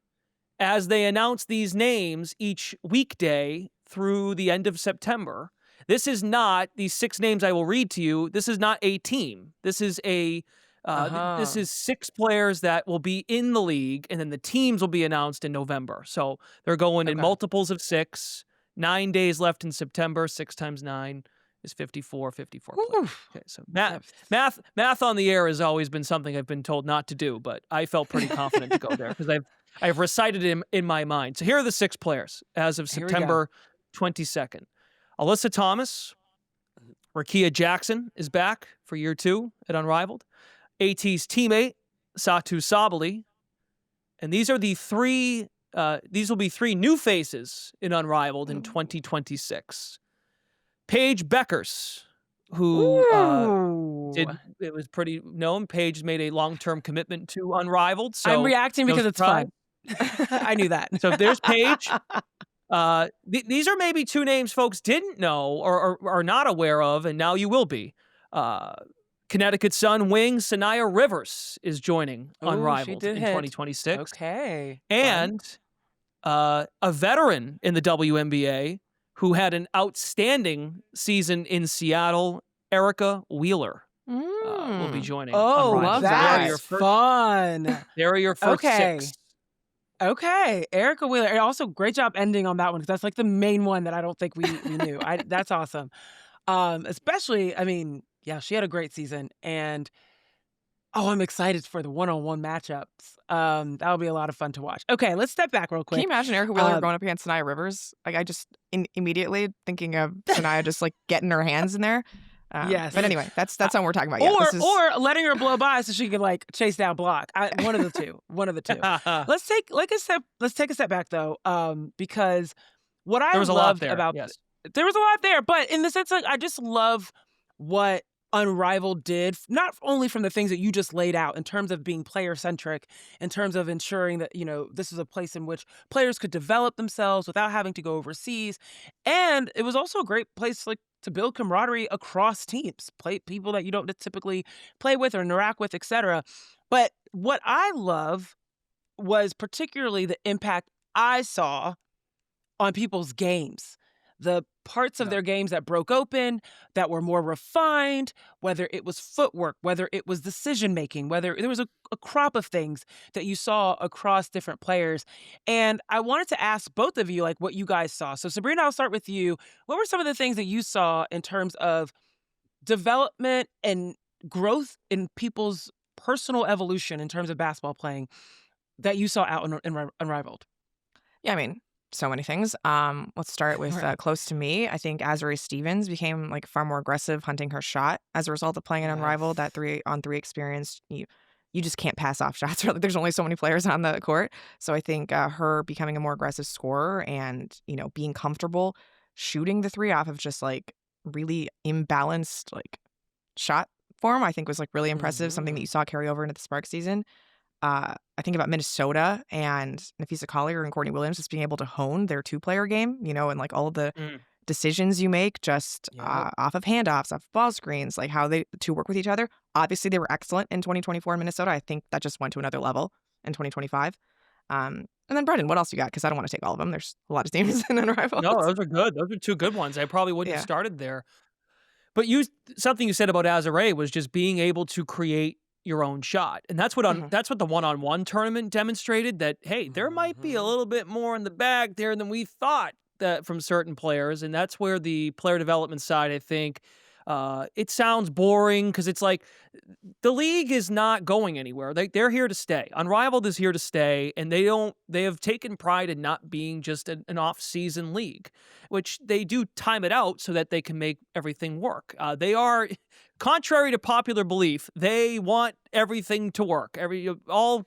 Speaker 3: as they announce these names each weekday through the end of September, this is not these 6 names I will read to you. This is not a team. This is this
Speaker 1: Uh-huh.
Speaker 3: is 6 players that will be in the league, and then the teams will be announced in November. So they're going in
Speaker 1: Okay.
Speaker 3: multiples of 6. 9 days left in September. 6 times 9 is 54. 54
Speaker 1: Whew.
Speaker 3: players. Okay, so math,
Speaker 1: That's-
Speaker 3: math on the air has always been something I've been told not to do, but I felt pretty confident to go there because I've recited it in my mind. So here are the 6 players as of
Speaker 1: Here we go.
Speaker 3: September 22nd. Alyssa Thomas, Rakia Jackson is back for year 2 at Unrivaled. AT's teammate, Satou Sabally. And these are the 3, these will be 3 new faces in Unrivaled in 2026. Paige Beckers who
Speaker 2: Ooh.
Speaker 3: it was pretty known. Paige made a long-term commitment to Unrivaled,
Speaker 1: I'm
Speaker 3: so
Speaker 1: reacting
Speaker 3: no
Speaker 1: because it's
Speaker 3: surprise.
Speaker 1: fun. I knew that.
Speaker 3: So there's Paige. These are maybe two names folks didn't know or are not aware of, and now you will be. Connecticut Sun wing Sanaya Rivers is joining
Speaker 1: Oh, she
Speaker 3: Unrivaled
Speaker 1: did
Speaker 3: in
Speaker 1: hit.
Speaker 3: 2026.
Speaker 1: Okay. Fun.
Speaker 3: And a veteran in the WNBA who had an outstanding season in Seattle, Erica Wheeler, will be joining
Speaker 1: Oh,
Speaker 3: Unrivaled.
Speaker 2: love that.
Speaker 3: There are your
Speaker 1: that's
Speaker 3: first,
Speaker 1: fun.
Speaker 3: there are your first
Speaker 1: Okay.
Speaker 3: 6.
Speaker 1: Okay, Erica Wheeler. And also, great job ending on that one because that's like the main one that I don't think we knew. That's awesome. Especially, I mean, yeah, she had a great season, and I'm excited for the one-on-one matchups. That'll be a lot of fun to watch. Okay, let's step back real
Speaker 2: Can you
Speaker 1: quick.
Speaker 2: imagine Erica Wheeler
Speaker 1: Um,
Speaker 2: going up against Sanaya Rivers? Like, I just immediately thinking of Sanaya just like getting her hands in there.
Speaker 1: Yes.
Speaker 2: But anyway, that's not what we're talking about yet.
Speaker 1: Or
Speaker 2: This is
Speaker 1: or letting her blow by so she can like chase down block. One of the two. One of the two. Let's take a step back though, because what I
Speaker 3: There was a lot
Speaker 1: loved
Speaker 3: there.
Speaker 1: about
Speaker 3: Yes.
Speaker 1: there was a lot there, but in the sense like I just love what Unrivaled did, not only from the things that you just laid out in terms of being player centric, in terms of ensuring that, this is a place in which players could develop themselves without having to go overseas. And it was also a great place like to build camaraderie across teams, play people that you don't typically play with or interact with, etc. But what I love was particularly the impact I saw on people's games. The parts of
Speaker 3: Yeah.
Speaker 1: their games that broke open, that were more refined, whether it was footwork, whether it was decision making, whether there was a crop of things that you saw across different players. And I wanted to ask both of you, like, what you guys saw. So, Sabrina, I'll start with you. What were some of the things that you saw in terms of development and growth in people's personal evolution in terms of basketball playing that you saw out in Unrivaled?
Speaker 2: Yeah, I mean, so many things. Let's start with
Speaker 1: Right.
Speaker 2: close to me. I think Azurá Stevens became like far more aggressive hunting her shot as a result of playing in Unrivaled. That 3-on-3 experience, you just can't pass off shots. Really, there's only so many players on the court. So I think her becoming a more aggressive scorer and being comfortable shooting the 3 off of just like really imbalanced like shot form, I think was like really impressive. Something that you saw carry over into the Spark season. I think about Minnesota and Nafisa Collier and Courtney Williams just being able to hone their 2-player game, and like all of the decisions you make just
Speaker 1: Yep.
Speaker 2: off of handoffs, off of ball screens, like how they to work with each other. Obviously, they were excellent in 2024 in Minnesota. I think that just went to another level in 2025. And then Brendan, what else you got? Because I don't want to take all of them. There's a lot of teams in Unrivaled.
Speaker 3: No, those are good. Those are 2 good ones. I probably wouldn't have
Speaker 2: Yeah.
Speaker 3: started there. But something you said about Azurá was just being able to create your own shot. And that's what that's what the one-on-one tournament demonstrated, that hey, there might be a little bit more in the bag there than we thought that from certain players. And that's where the player development side, I think, it sounds boring because it's like the league is not going anywhere. They're here to stay. Unrivaled is here to stay, and they have taken pride in not being just an off-season league, which they do time it out so that they can make everything work. They are, contrary to popular belief, they want everything to work. All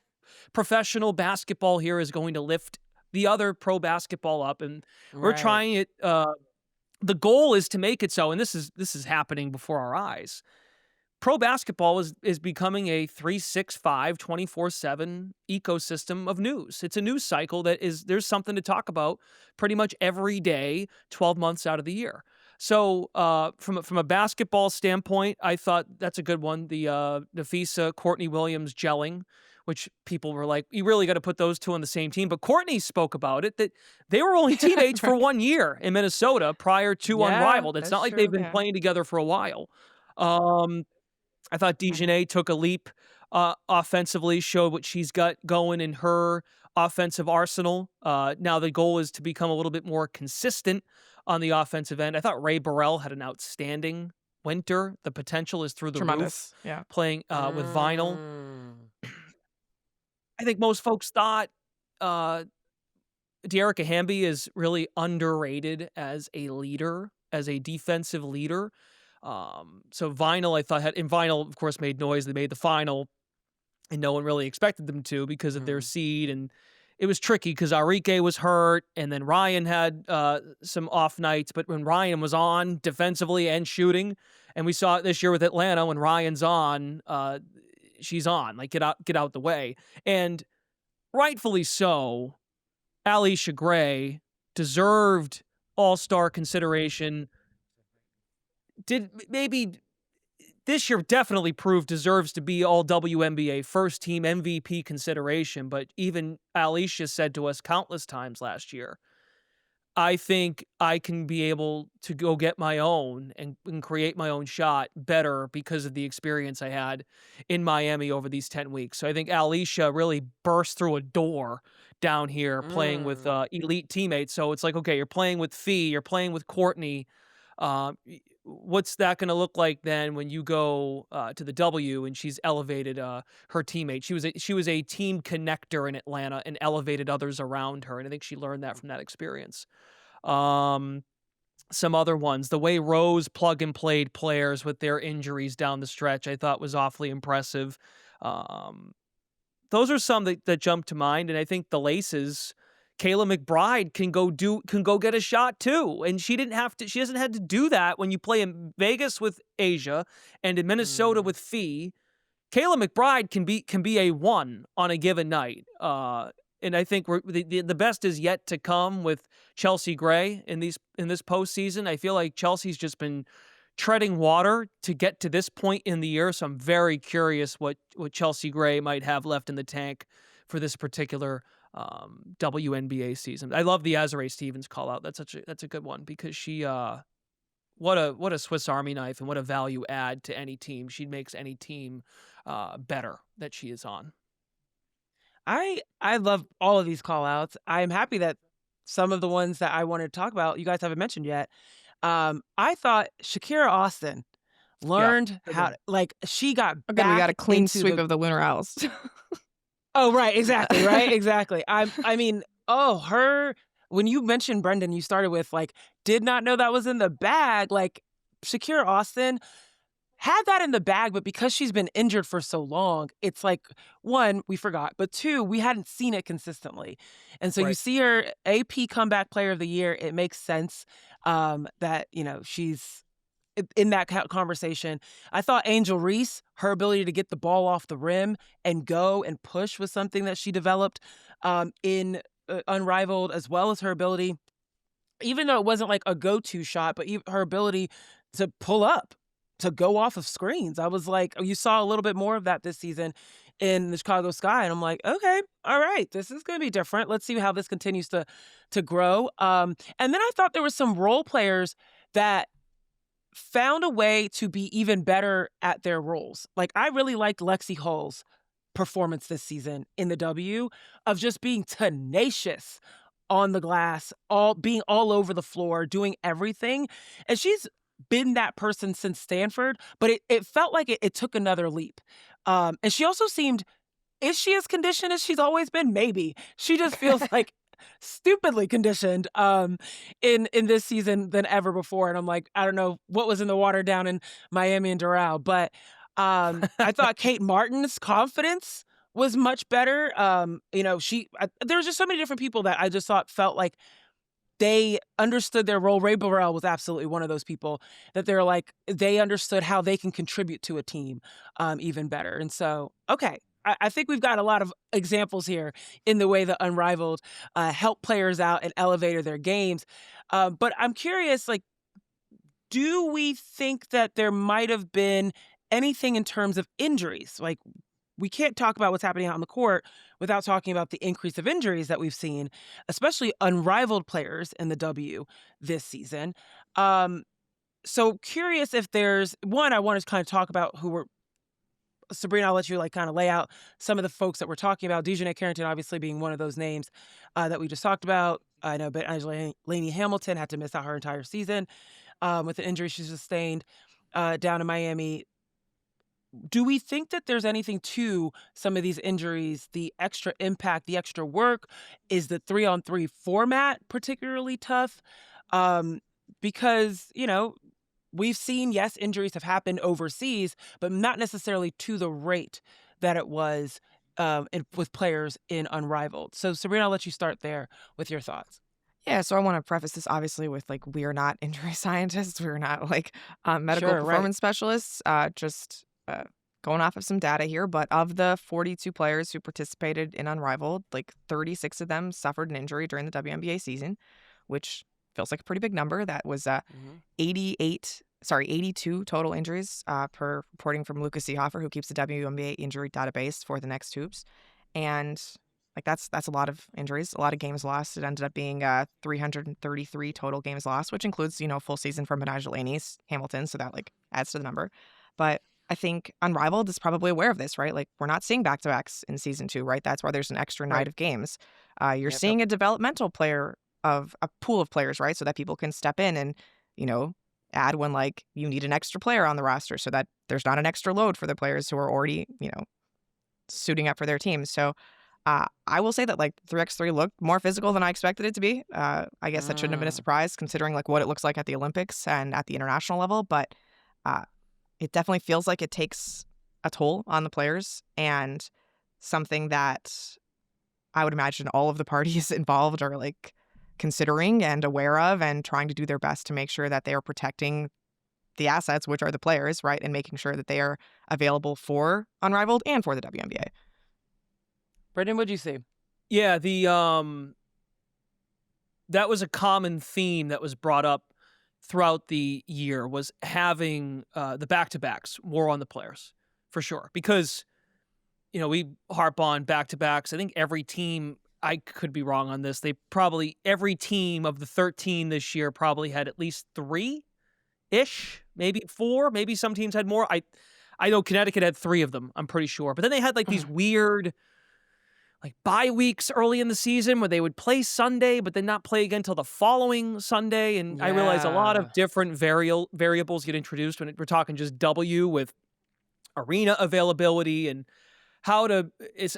Speaker 3: professional basketball here is going to lift the other pro basketball up, and we're
Speaker 1: Right.
Speaker 3: trying it. The goal is to make it so, and this is happening before our eyes. Pro basketball is becoming a 365, 24/7 ecosystem of news. It's a news cycle there's something to talk about pretty much every day, 12 months out of the year. So from a basketball standpoint, I thought that's a good one. The Nafisa, Courtney Williams gelling, which people were like, you really got to put those two on the same team. But Courtney spoke about it, that they were only teammates for 1 year in Minnesota prior to
Speaker 1: Yeah,
Speaker 3: Unrivaled. It's
Speaker 1: that's
Speaker 3: not like
Speaker 1: true.
Speaker 3: they've been
Speaker 2: Yeah.
Speaker 3: playing together for a while. I thought DiJonai took a leap offensively, showed what she's got going in her offensive arsenal. Now the goal is to become a little bit more consistent on the offensive end. I thought Ray Burrell had an outstanding winter. The potential is through the roof,
Speaker 2: Tremendous. Yeah.
Speaker 3: playing with Vinyl. I think most folks thought Dearica Hamby is really underrated as a leader, as a defensive leader. So Vinyl, I thought Vinyl, of course, made noise. They made the final, and no one really expected them to because of their seed. And it was tricky because Arike was hurt, and then Ryan had some off nights. But when Ryan was on defensively and shooting, And we saw it this year with Atlanta when Ryan's on, she's on. Like, get out the way. And rightfully so, Alisha Gray deserved all-star consideration. Did maybe this year definitely proved deserves to be all WNBA first team MVP consideration, but even Alisha said to us countless times last year, I think I can be able to go get my own and create my own shot better because of the experience I had in Miami over these 10 weeks. So I think Alisha really burst through a door down here playing with elite teammates. So it's like, okay, you're playing with Fee, you're playing with Courtney. What's that going to look like then when you go to the W and she's elevated her teammate? She was a team connector in Atlanta and elevated others around her, and I think she learned that from that experience. Some other ones, the way Rose plug and played players with their injuries down the stretch, I thought was awfully impressive. Those are some that jump to mind, and I think the Laces, Kayla McBride can go get a shot too, and she hasn't had to do that when you play in Vegas with Asia and in Minnesota with Fee. Kayla McBride can be a one on a given night. And I think the best is yet to come with Chelsea Gray in this postseason. I feel like Chelsea's just been treading water to get to this point in the year, so I'm very curious what Chelsea Gray might have left in the tank for this particular WNBA season. I love the Azurá Stevens call out. That's a good one because she what a Swiss Army knife and what a value add to any team. She makes any team better that she is on.
Speaker 1: I love all of these call outs. I'm happy that some of the ones that I wanted to talk about you guys haven't mentioned yet. I thought Shakira Austin learned how to, like, she got
Speaker 2: again, we got a clean sweep
Speaker 1: the
Speaker 2: of the Winter Owls.
Speaker 1: Oh, right, exactly, right, exactly. I mean, when you mentioned Brendan, you started with, like, did not know that was in the bag. Like, Shakira Austin had that in the bag, but because she's been injured for so long, it's like, one, we forgot, but two, we hadn't seen it consistently. And so you see her AP Comeback Player of the Year, it makes sense that, she's in that conversation. I thought Angel Reese, her ability to get the ball off the rim and go and push was something that she developed in Unrivaled, as well as her ability, even though it wasn't like a go-to shot, but her ability to pull up, to go off of screens. I was like, you saw a little bit more of that this season in the Chicago Sky. And I'm like, okay, all right, this is going to be different. Let's see how this continues to grow. And then I thought there were some role players that found a way to be even better at their roles. Like, I really liked Lexi Hull's performance this season in the W of just being tenacious on the glass, being all over the floor, doing everything. And she's been that person since Stanford, but it felt like it took another leap. And she also seemed, is she as conditioned as she's always been? Maybe. She just feels like stupidly conditioned in this season than ever before. And I'm like, I don't know what was in the water down in Miami and Doral, but I thought Kate Martin's confidence was much better. There was just so many different people that I just felt like they understood their role. Ray Burrell was absolutely one of those people that they're like, they understood how they can contribute to a team even better. And so, okay, I think we've got a lot of examples here in the way that Unrivaled help players out and elevated their games. But I'm curious, like, do we think that there might have been anything in terms of injuries? Like, we can't talk about what's happening out on the court without talking about the increase of injuries that we've seen, especially Unrivaled players in the W this season. So curious if there's one, I want to kind of talk about who were, Sabreena, I'll let you kind of lay out some of the folks that we're talking about. DiJonai Carrington obviously being one of those names that we just talked about. I know, but Angela Laney Hamilton had to miss out her entire season with an injury she sustained down in Miami. Do we think that there's anything to some of these injuries, the extra impact, the extra work? Is the 3-on-3 format particularly tough? Because, we've seen, yes, injuries have happened overseas, but not necessarily to the rate that it was with players in Unrivaled. So, Sabreena, I'll let you start there with your thoughts.
Speaker 2: Yeah, so I want to preface this obviously with like we are not injury scientists, we're not like medical
Speaker 1: Sure, right.
Speaker 2: performance specialists. Just going off of some data here, but of the 42 players who participated in Unrivaled, like 36 of them suffered an injury during the WNBA season, which feels like a pretty big number. That was
Speaker 1: Mhm.
Speaker 2: 82 total injuries per reporting from Lucas Seehofer, who keeps the WNBA injury database for the next hoops, and like that's a lot of injuries, a lot of games lost. It ended up being 333 total games lost, which includes full season from Benaj Delaney's Hamilton, so that like adds to the number. But I think Unrivaled is probably aware of this, right? Like we're not seeing back-to-backs in season 2, right? That's why there's an extra night
Speaker 1: Right.
Speaker 2: of games. You're
Speaker 1: Yep, yep.
Speaker 2: seeing a developmental player of a pool of players, right? So that people can step in and you know add when like you need an extra player on the roster, so that there's not an extra load for the players who are already suiting up for their teams. So I will say that like 3x3 looked more physical than I expected it to be. I guess that shouldn't have been a
Speaker 1: Mm.
Speaker 2: surprise considering like what it looks like at the Olympics and at the international level. But uh, it definitely feels like it takes a toll on the players and something that I would imagine all of the parties involved are like considering and aware of and trying to do their best to make sure that they are protecting the assets, which are the players, right? And making sure that they are available for Unrivaled and for the WNBA.
Speaker 1: Brendan, what'd you see?
Speaker 3: Yeah, that was a common theme that was brought up throughout the year, was having the back-to-backs more on the players, for sure. Because, we harp on back-to-backs. I think every team, I could be wrong on this, every team of the 13 this year probably had at least 3-ish, maybe 4, maybe some teams had more. I know Connecticut had 3 of them, I'm pretty sure. But then they had like these weird like bye weeks early in the season where they would play Sunday, but then not play again until the following Sunday. And I realize a lot
Speaker 1: Yeah.
Speaker 3: of different variables get introduced when we're talking just W with arena availability and how to,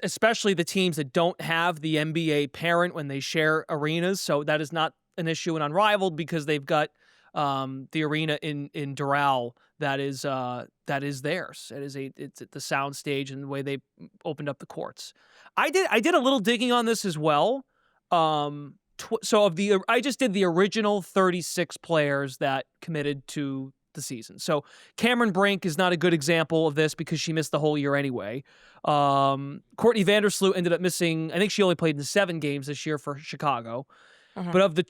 Speaker 3: especially the teams that don't have the NBA parent when they share arenas. So that is not an issue in Unrivaled because they've got the arena in Doral that is theirs. It's the sound stage and the way they opened up the courts. I did a little digging on this as well. I just did the original 36 players that committed to the season. So Cameron Brink is not a good example of this because she missed the whole year anyway. Courtney Vandersloot ended up missing, I think she only played in 7 games this year for Chicago. But of the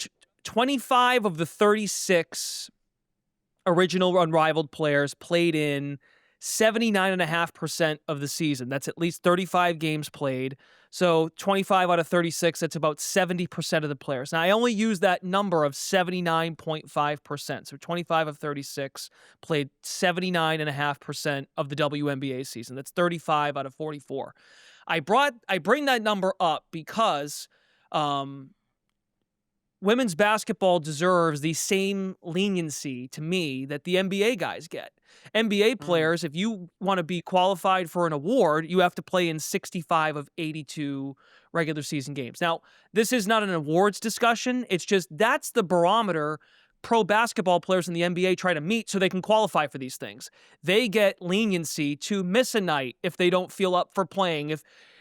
Speaker 3: 25 of the 36 original Unrivaled players played in 79.5% of the season. That's at least 35 games played. So 25 out of 36, that's about 70% of the players. Now, I only use that number of 79.5%. So 25 of 36 played 79.5% of the WNBA season. That's 35 out of 44. I bring that number up because women's basketball deserves the same leniency to me that the NBA guys get. NBA players, if you want to be qualified for an award, you have to play in 65 of 82 regular season games. Now, this is not an awards discussion. It's just that's the barometer pro basketball players in the NBA try to meet so they can qualify for these things. They get leniency to miss a night if they don't feel up for playing.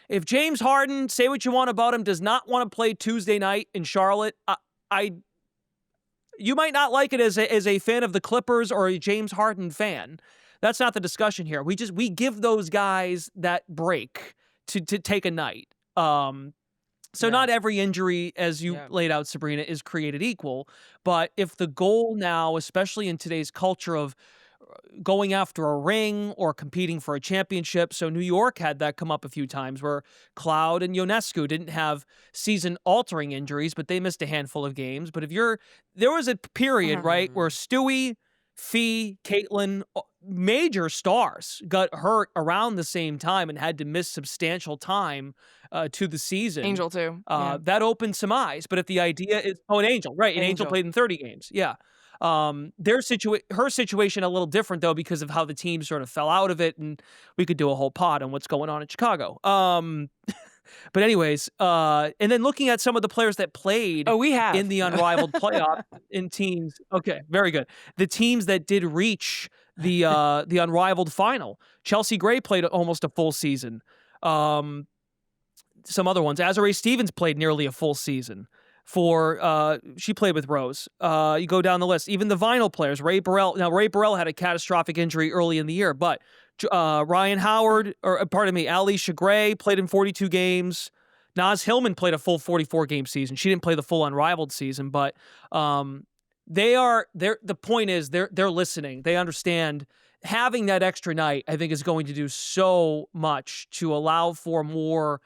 Speaker 3: If James Harden, say what you want about him, does not want to play Tuesday night in Charlotte, you might not like it as a fan of the Clippers or a James Harden fan. That's not the discussion here. We give those guys that break to take a night. So not every injury, as you laid out, Sabreena, is created equal. But if the goal now, especially in today's culture of going after a ring or competing for a championship. So New York had that come up a few times where Cloud and Ionescu didn't have season-altering injuries, but they missed a handful of games. But there was a period, right, where Stewie, Fee, Caitlin, major stars got hurt around the same time and had to miss substantial time to the season.
Speaker 2: Angel too.
Speaker 3: That opened some eyes. But if the idea is, an Angel, right? And Angel played in 30 games. Yeah. Her situation a little different though because of how the team sort of fell out of it, and we could do a whole pod on what's going on in Chicago. But anyways, and then looking at some of the players that played in the Unrivaled playoff in teams. Okay, very good. The teams that did reach the Unrivaled final. Chelsea Gray played almost a full season. Some other ones. Azurá Stevens played nearly a full season she played with Rose. You go down the list. Even the vinyl players, Ray Burrell. Now, Ray Burrell had a catastrophic injury early in the year, but Ryan Howard, Alicia Gray played in 42 games. Naz Hillman played a full 44-game season. She didn't play the full Unrivaled season, but the point is they're listening. They understand having that extra night, I think, is going to do so much to allow for more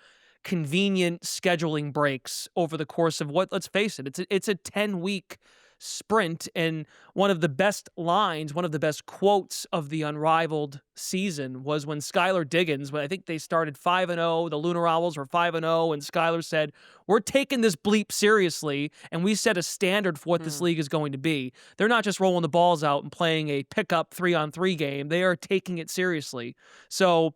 Speaker 3: convenient scheduling breaks over the course of let's face it, it's a 10-week sprint. And one of the best quotes of the Unrivaled season was when Skylar Diggins, when I think they started 5-0, the Lunar Owls were 5-0, and Skylar said, "We're taking this bleep seriously, and we set a standard for what this league is going to be. They're not just rolling the balls out and playing a pickup 3-on-3 game. They are taking it seriously." So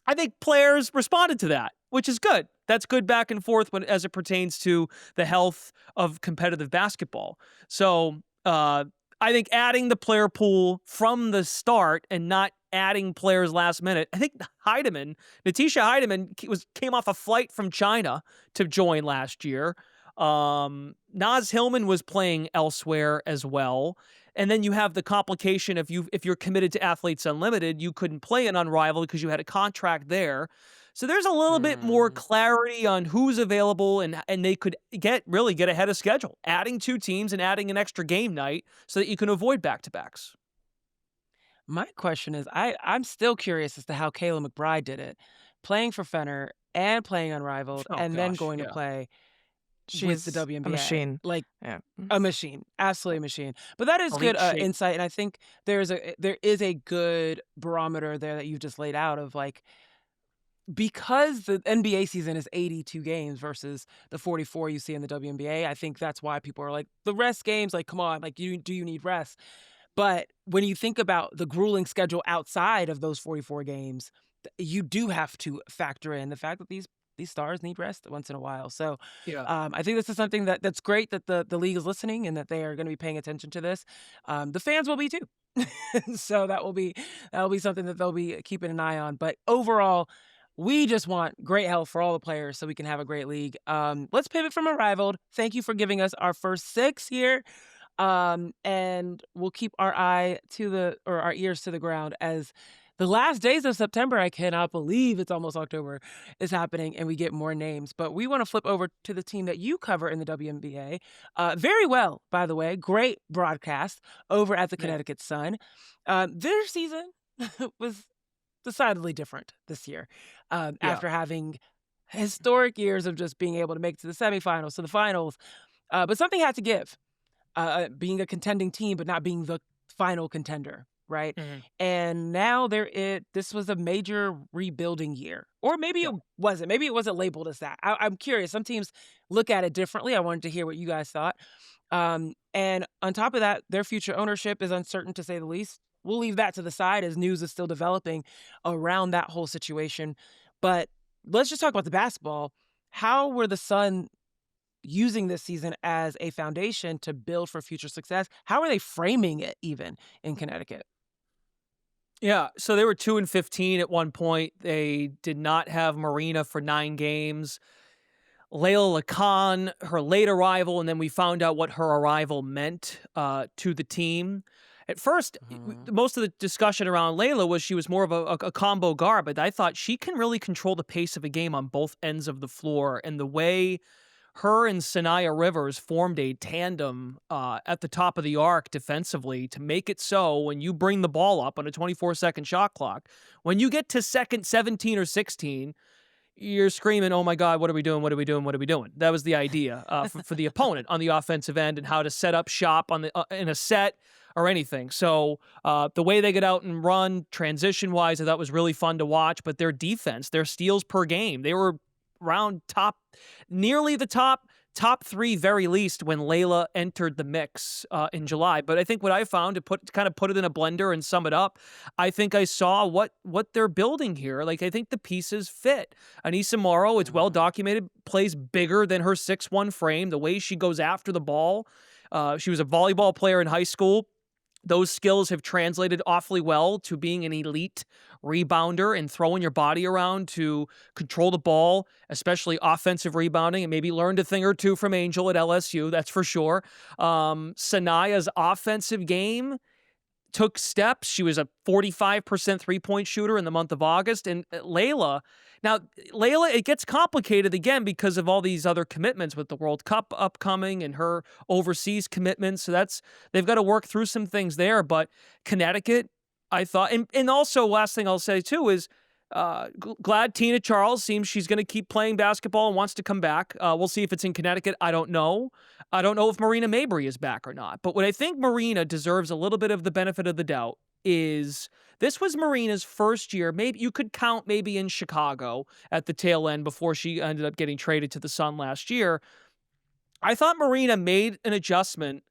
Speaker 3: I think players responded to that, which is good. That's good back and forth as it pertains to the health of competitive basketball. So I think adding the player pool from the start and not adding players last minute. I think Natisha Heidemann came off a flight from China to join last year. Naz Hillman was playing elsewhere as well. And then you have the complication if you're committed to Athletes Unlimited, you couldn't play an Unrivaled because you had a contract there. So there's a little bit more clarity on who's available, and they could get ahead of schedule, adding 2 teams and adding an extra game night so that you can avoid back-to-backs.
Speaker 1: My question is, I'm still curious as to how Kayla McBride did it, playing for Fenner and playing Unrivaled, then going to play with the WNBA.
Speaker 2: A machine.
Speaker 1: Yeah. A machine. Absolutely a machine. But that is good insight, and I think there is a good barometer there that you just laid out of because the NBA season is 82 games versus the 44 you see in the WNBA. I think that's why people are like, the rest games, come on, do you need rest? But when you think about the grueling schedule outside of those 44 games, you do have to factor in the fact that these stars need rest once in a while. So I think this is something that's great that the league is listening and that they are going to be paying attention to this. The fans will be too. So that will be something that they'll be keeping an eye on. But overall, we just want great health for all the players so we can have a great league. Let's pivot from Unrivaled. Thank you for giving us our first 6 here. And we'll keep our ears to the ground as the last days of September, I cannot believe it's almost October, is happening and we get more names. But we want to flip over to the team that you cover in the WNBA. Very well, by the way. Great broadcast over at the Connecticut Sun. Their season was decidedly different this year after having historic years of just being able to make it to the semifinals, to the finals. But something had to give, being a contending team, but not being the final contender, right?
Speaker 3: Mm-hmm.
Speaker 1: And now this was a major rebuilding year. Or maybe it wasn't. Maybe it wasn't labeled as that. I'm curious. Some teams look at it differently. I wanted to hear what you guys thought. And on top of that, their future ownership is uncertain, to say the least. We'll leave that to the side as news is still developing around that whole situation. But let's just talk about the basketball. How were the Sun using this season as a foundation to build for future success? How are they framing it even in Connecticut?
Speaker 3: Yeah, so they were 2-15 at one point. They did not have Marina for 9 games. Layla Lacan, her late arrival, and then we found out what her arrival meant to the team. At first, most of the discussion around Layla was she was more of a combo guard, but I thought she can really control the pace of a game on both ends of the floor. And the way her and Sanaya Rivers formed a tandem at the top of the arc defensively to make it so when you bring the ball up on a 24-second shot clock, when you get to second 17 or 16, you're screaming, "Oh my God, what are we doing? What are we doing? What are we doing?" That was the idea for the opponent on the offensive end and how to set up shop in a set or anything. So the way they get out and run transition-wise, I thought was really fun to watch. But their defense, their steals per game, they were around nearly the top 3 very least when Layla entered the mix in July. But I think what I found, to put it in a blender and sum it up, I think I saw what they're building here. I think the pieces fit. Anissa Morrow, it's well documented, plays bigger than her 6'1" frame. The way she goes after the ball. She was a volleyball player in high school. those skills have translated awfully well to being an elite rebounder and throwing your body around to control the ball, especially offensive rebounding, and maybe learned a thing or two from Angel at LSU, that's for sure. Sanaya's offensive game took steps. She was a 45% three-point shooter in the month of August. And Layla, it gets complicated again because of all these other commitments with the World Cup upcoming and her overseas commitments. So they've got to work through some things there. But Connecticut, I thought, and also last thing I'll say too is glad Tina Charles seems she's going to keep playing basketball and wants to come back. We'll see if it's in Connecticut. I don't know. I don't know if Marina Mabry is back or not. But what I think Marina deserves a little bit of the benefit of the doubt is this was Marina's first year. Maybe you could count maybe in Chicago at the tail end before she ended up getting traded to the Sun last year. I thought Marina made an adjustment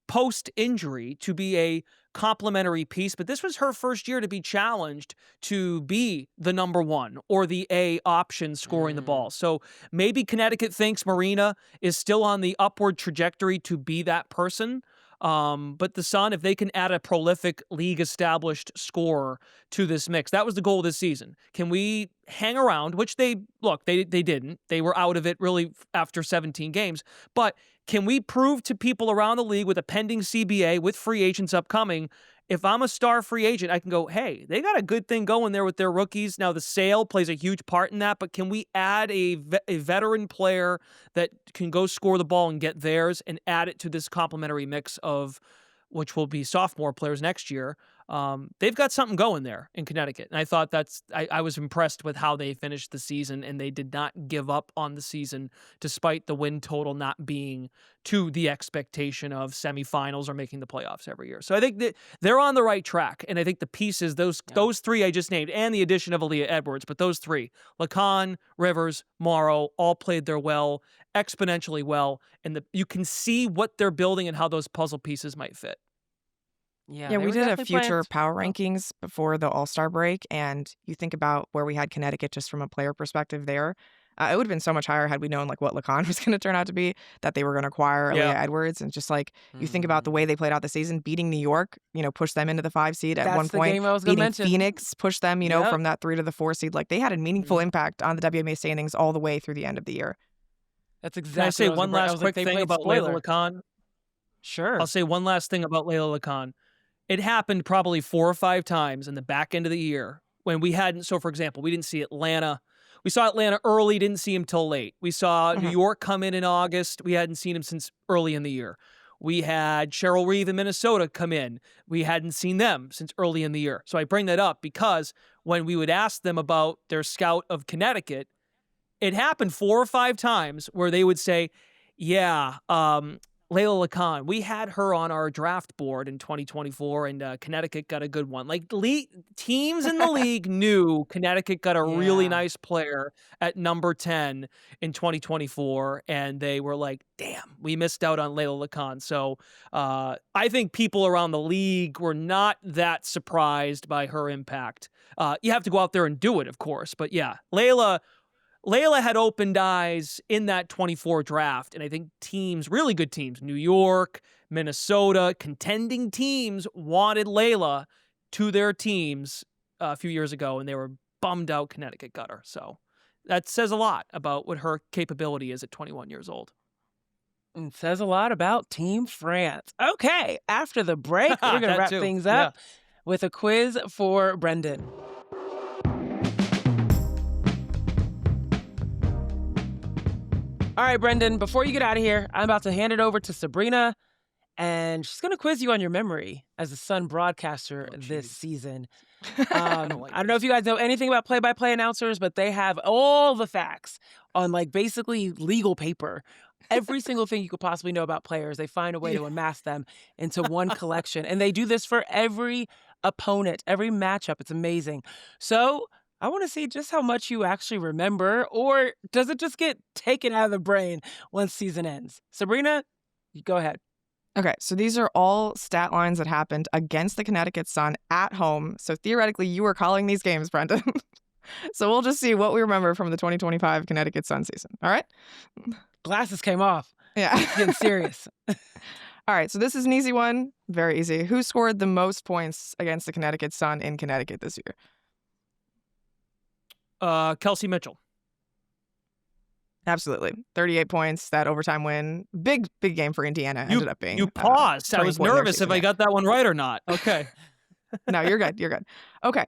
Speaker 3: post-injury to be a complementary piece, but this was her first year to be challenged to be the number one or the A option scoring the ball. So maybe Connecticut thinks Marina is still on the upward trajectory to be that person. But the Sun, if they can add a prolific league-established scorer to this mix, that was the goal this season. Can we hang around, which they didn't. They were out of it really after 17 games. But can we prove to people around the league with a pending CBA, with free agents upcoming, if I'm a star free agent, I can go, hey, they got a good thing going there with their rookies. Now, the sale plays a huge part in that, but can we add a veteran player that can go score the ball and get theirs and add it to this complementary mix of which will be sophomore players next year? They've got something going there in Connecticut. And I thought I was impressed with how they finished the season, and they did not give up on the season despite the win total not being to the expectation of semifinals or making the playoffs every year. So I think that they're on the right track. And I think the pieces, those three I just named, and the addition of Aaliyah Edwards, but those three, Lacan, Rivers, Morrow, all played their well, exponentially well. And you can see what they're building and how those puzzle pieces might fit.
Speaker 2: Yeah, we did a future power rankings before the All-Star break, and you think about where we had Connecticut just from a player perspective there. It would have been so much higher had we known what Lacan was going to turn out to be, that they were going to acquire Aaliyah Edwards, and just you think about the way they played out the season, beating New York, pushed them into the 5 seed at one point, beating Phoenix, pushed them, from that 3 to the 4 seed. They had a meaningful impact on the WNBA standings all the way through the end of the year.
Speaker 1: That's exactly.
Speaker 3: Can I say one last quick thing about Layla Lacan?
Speaker 1: Sure.
Speaker 3: I'll say one last thing about Layla Lacan. It happened probably 4 or 5 times in the back end of the year when we hadn't. So, for example, we didn't see Atlanta. We saw Atlanta early, didn't see him till late. We saw New York come in August. We hadn't seen him since early in the year. We had Cheryl Reeve in Minnesota come in. We hadn't seen them since early in the year. So I bring that up because when we would ask them about their scout of Connecticut, it happened 4 or 5 times where they would say, Layla Lacan, we had her on our draft board in 2024, and Connecticut got a good one. Teams in the league knew Connecticut got a really nice player at number 10 in 2024, and they were like, damn, we missed out on Layla Lacan. So I think people around the league were not that surprised by her impact. You have to go out there and do it, of course. But yeah, Layla had opened eyes in that 24 draft, and I think really good teams, New York, Minnesota, contending teams wanted Layla to their teams a few years ago, and they were bummed out Connecticut got her. So that says a lot about what her capability is at 21 years old.
Speaker 1: It says a lot about Team France. Okay, after the break, we're going to wrap things up with a quiz for Brendan. All right, Brendan, before you get out of here, I'm about to hand it over to Sabreena, and she's going to quiz you on your memory as a Sun broadcaster this season. I don't know if you guys know anything about play-by-play announcers, but they have all the facts on basically legal paper. Every single thing you could possibly know about players, they find a way to amass them into one collection. And they do this for every opponent, every matchup. It's amazing. So I want to see just how much you actually remember, or does it just get taken out of the brain once season ends? Sabreena, you go ahead.
Speaker 2: Okay, so these are all stat lines that happened against the Connecticut Sun at home. So theoretically, you were calling these games, Brendan. So we'll just see what we remember from the 2025 Connecticut Sun season. All right?
Speaker 1: Glasses came off.
Speaker 2: Yeah.
Speaker 1: It's getting serious.
Speaker 2: All All right, so this is an easy one. Very easy. Who scored the most points against the Connecticut Sun in Connecticut this year?
Speaker 3: Kelsey Mitchell.
Speaker 2: Absolutely. 38 points, that overtime win. Big game for Indiana ended up being.
Speaker 3: You paused. I
Speaker 2: turning
Speaker 3: was
Speaker 2: point in their
Speaker 3: nervous if
Speaker 2: season,
Speaker 3: I
Speaker 2: yeah.
Speaker 3: got that one right or not. Okay.
Speaker 2: No, you're good. You're good. Okay.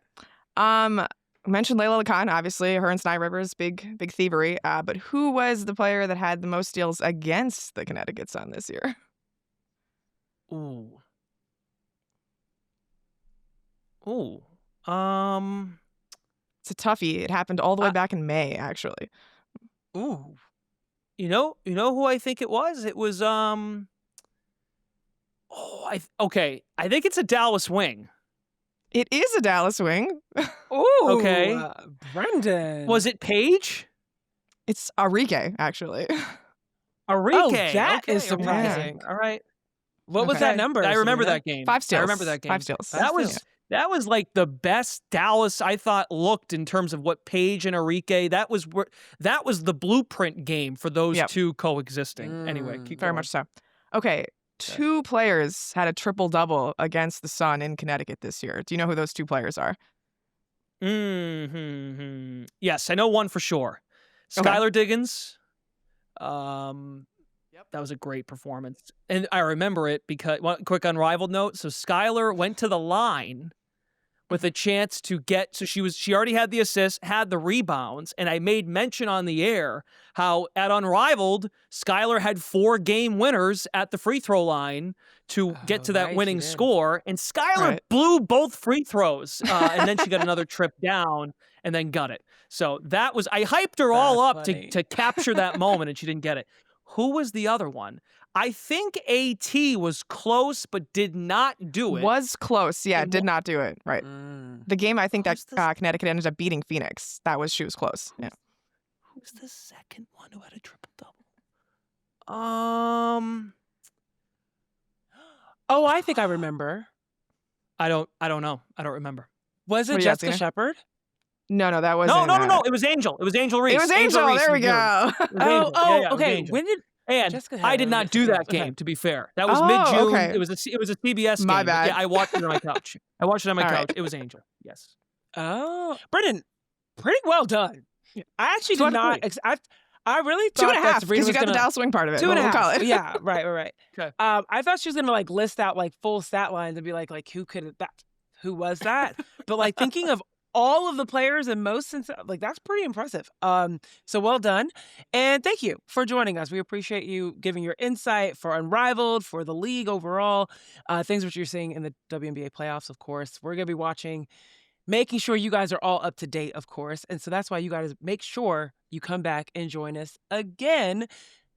Speaker 2: I mentioned Layla Khan, obviously. Her and Sny Rivers, big thievery. But who was the player that had the most steals against the Connecticut Sun this year?
Speaker 3: Ooh.
Speaker 2: It's a toughie. It happened all the way back in May, actually.
Speaker 3: Ooh. You know who I think it was? It was I think it's a Dallas wing.
Speaker 2: It is a Dallas wing.
Speaker 1: Ooh,
Speaker 3: Okay.
Speaker 1: Brendan.
Speaker 3: Was it Paige?
Speaker 2: It's Enrique, actually.
Speaker 3: Enrique.
Speaker 1: Oh, that is
Speaker 3: Okay.
Speaker 1: surprising.
Speaker 3: All right.
Speaker 1: What was
Speaker 2: Okay.
Speaker 1: that number?
Speaker 3: I remember
Speaker 1: Sabreena?
Speaker 3: that game.
Speaker 2: 5 steals.
Speaker 3: I remember that game.
Speaker 2: 5 steals.
Speaker 3: That was like the best Dallas I thought looked in terms of what Paige and Enrique. That was the blueprint game for those two coexisting. Anyway, keep
Speaker 2: Very
Speaker 3: going.
Speaker 2: much so. Okay. 2 players had a triple-double against the Sun in Connecticut this year. Do you know who those 2 players are?
Speaker 3: Yes, I know one for sure.
Speaker 2: Okay.
Speaker 3: Skylar Diggins. That was a great performance. And I remember it because, quick Unrivaled note, so Skylar went to the line with a chance to get, so she already had the assist, had the rebounds, and I made mention on the air how at Unrivaled, Skylar had 4 game winners at the free throw line to get to that winning score, and Skylar blew both free throws, and then she got another trip down and then got it. So that was, I hyped her all up to capture that moment, and she didn't get it. Who was the other one? I think AT was close, but did not do it.
Speaker 2: Was close, yeah, did not do it. Right. The game, I think that Connecticut ended up beating Phoenix. She was close. Yeah.
Speaker 3: Who's the second one who had a triple-double?
Speaker 1: Oh, I think I remember.
Speaker 3: I don't know. I don't remember.
Speaker 1: Was it Jessica Shepard?
Speaker 2: No, that wasn't.
Speaker 3: No. It was Angel. It was Angel Reese.
Speaker 2: It was Angel. There we go.
Speaker 1: Okay. When did
Speaker 3: I did not do that game, to be fair. That was mid-June.
Speaker 2: Okay.
Speaker 3: It was a CBS game.
Speaker 2: My bad.
Speaker 3: Yeah, I watched it on my couch. It was Angel. Yes.
Speaker 1: Oh, Brendan, pretty well done. I actually did not. I really thought
Speaker 2: 2.5
Speaker 1: that Sabreena
Speaker 2: because you
Speaker 1: was
Speaker 2: got the Dallas wing part of it.
Speaker 1: 2.5.
Speaker 2: We'll call it.
Speaker 1: Yeah, right.
Speaker 3: Okay.
Speaker 1: I thought she was gonna list out full stat lines and be like who was that? But thinking of all of the players and most that's pretty impressive. So well done. And thank you for joining us. We appreciate you giving your insight for Unrivaled, for the league overall, things which you're seeing in the WNBA playoffs, of course. We're going to be watching, making sure you guys are all up to date, of course. And so that's why you guys make sure you come back and join us again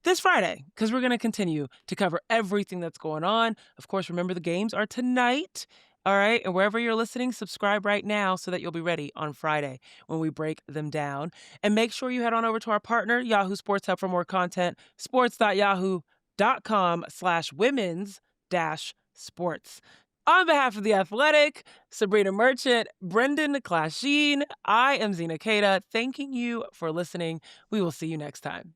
Speaker 1: this Friday, because we're going to continue to cover everything that's going on. Of course, remember the games are tonight. All right. And wherever you're listening, subscribe right now so that you'll be ready on Friday when we break them down. And make sure you head on over to our partner, Yahoo Sports Hub, for more content, sports.yahoo.com/women's-sports. On behalf of The Athletic, Sabreena Merchant, Brendan Glasheen, I am Zena Cada, thanking you for listening. We will see you next time.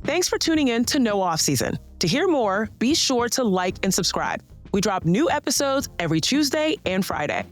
Speaker 1: Thanks for tuning in to No Offseason. To hear more, be sure to like and subscribe. We drop new episodes every Tuesday and Friday.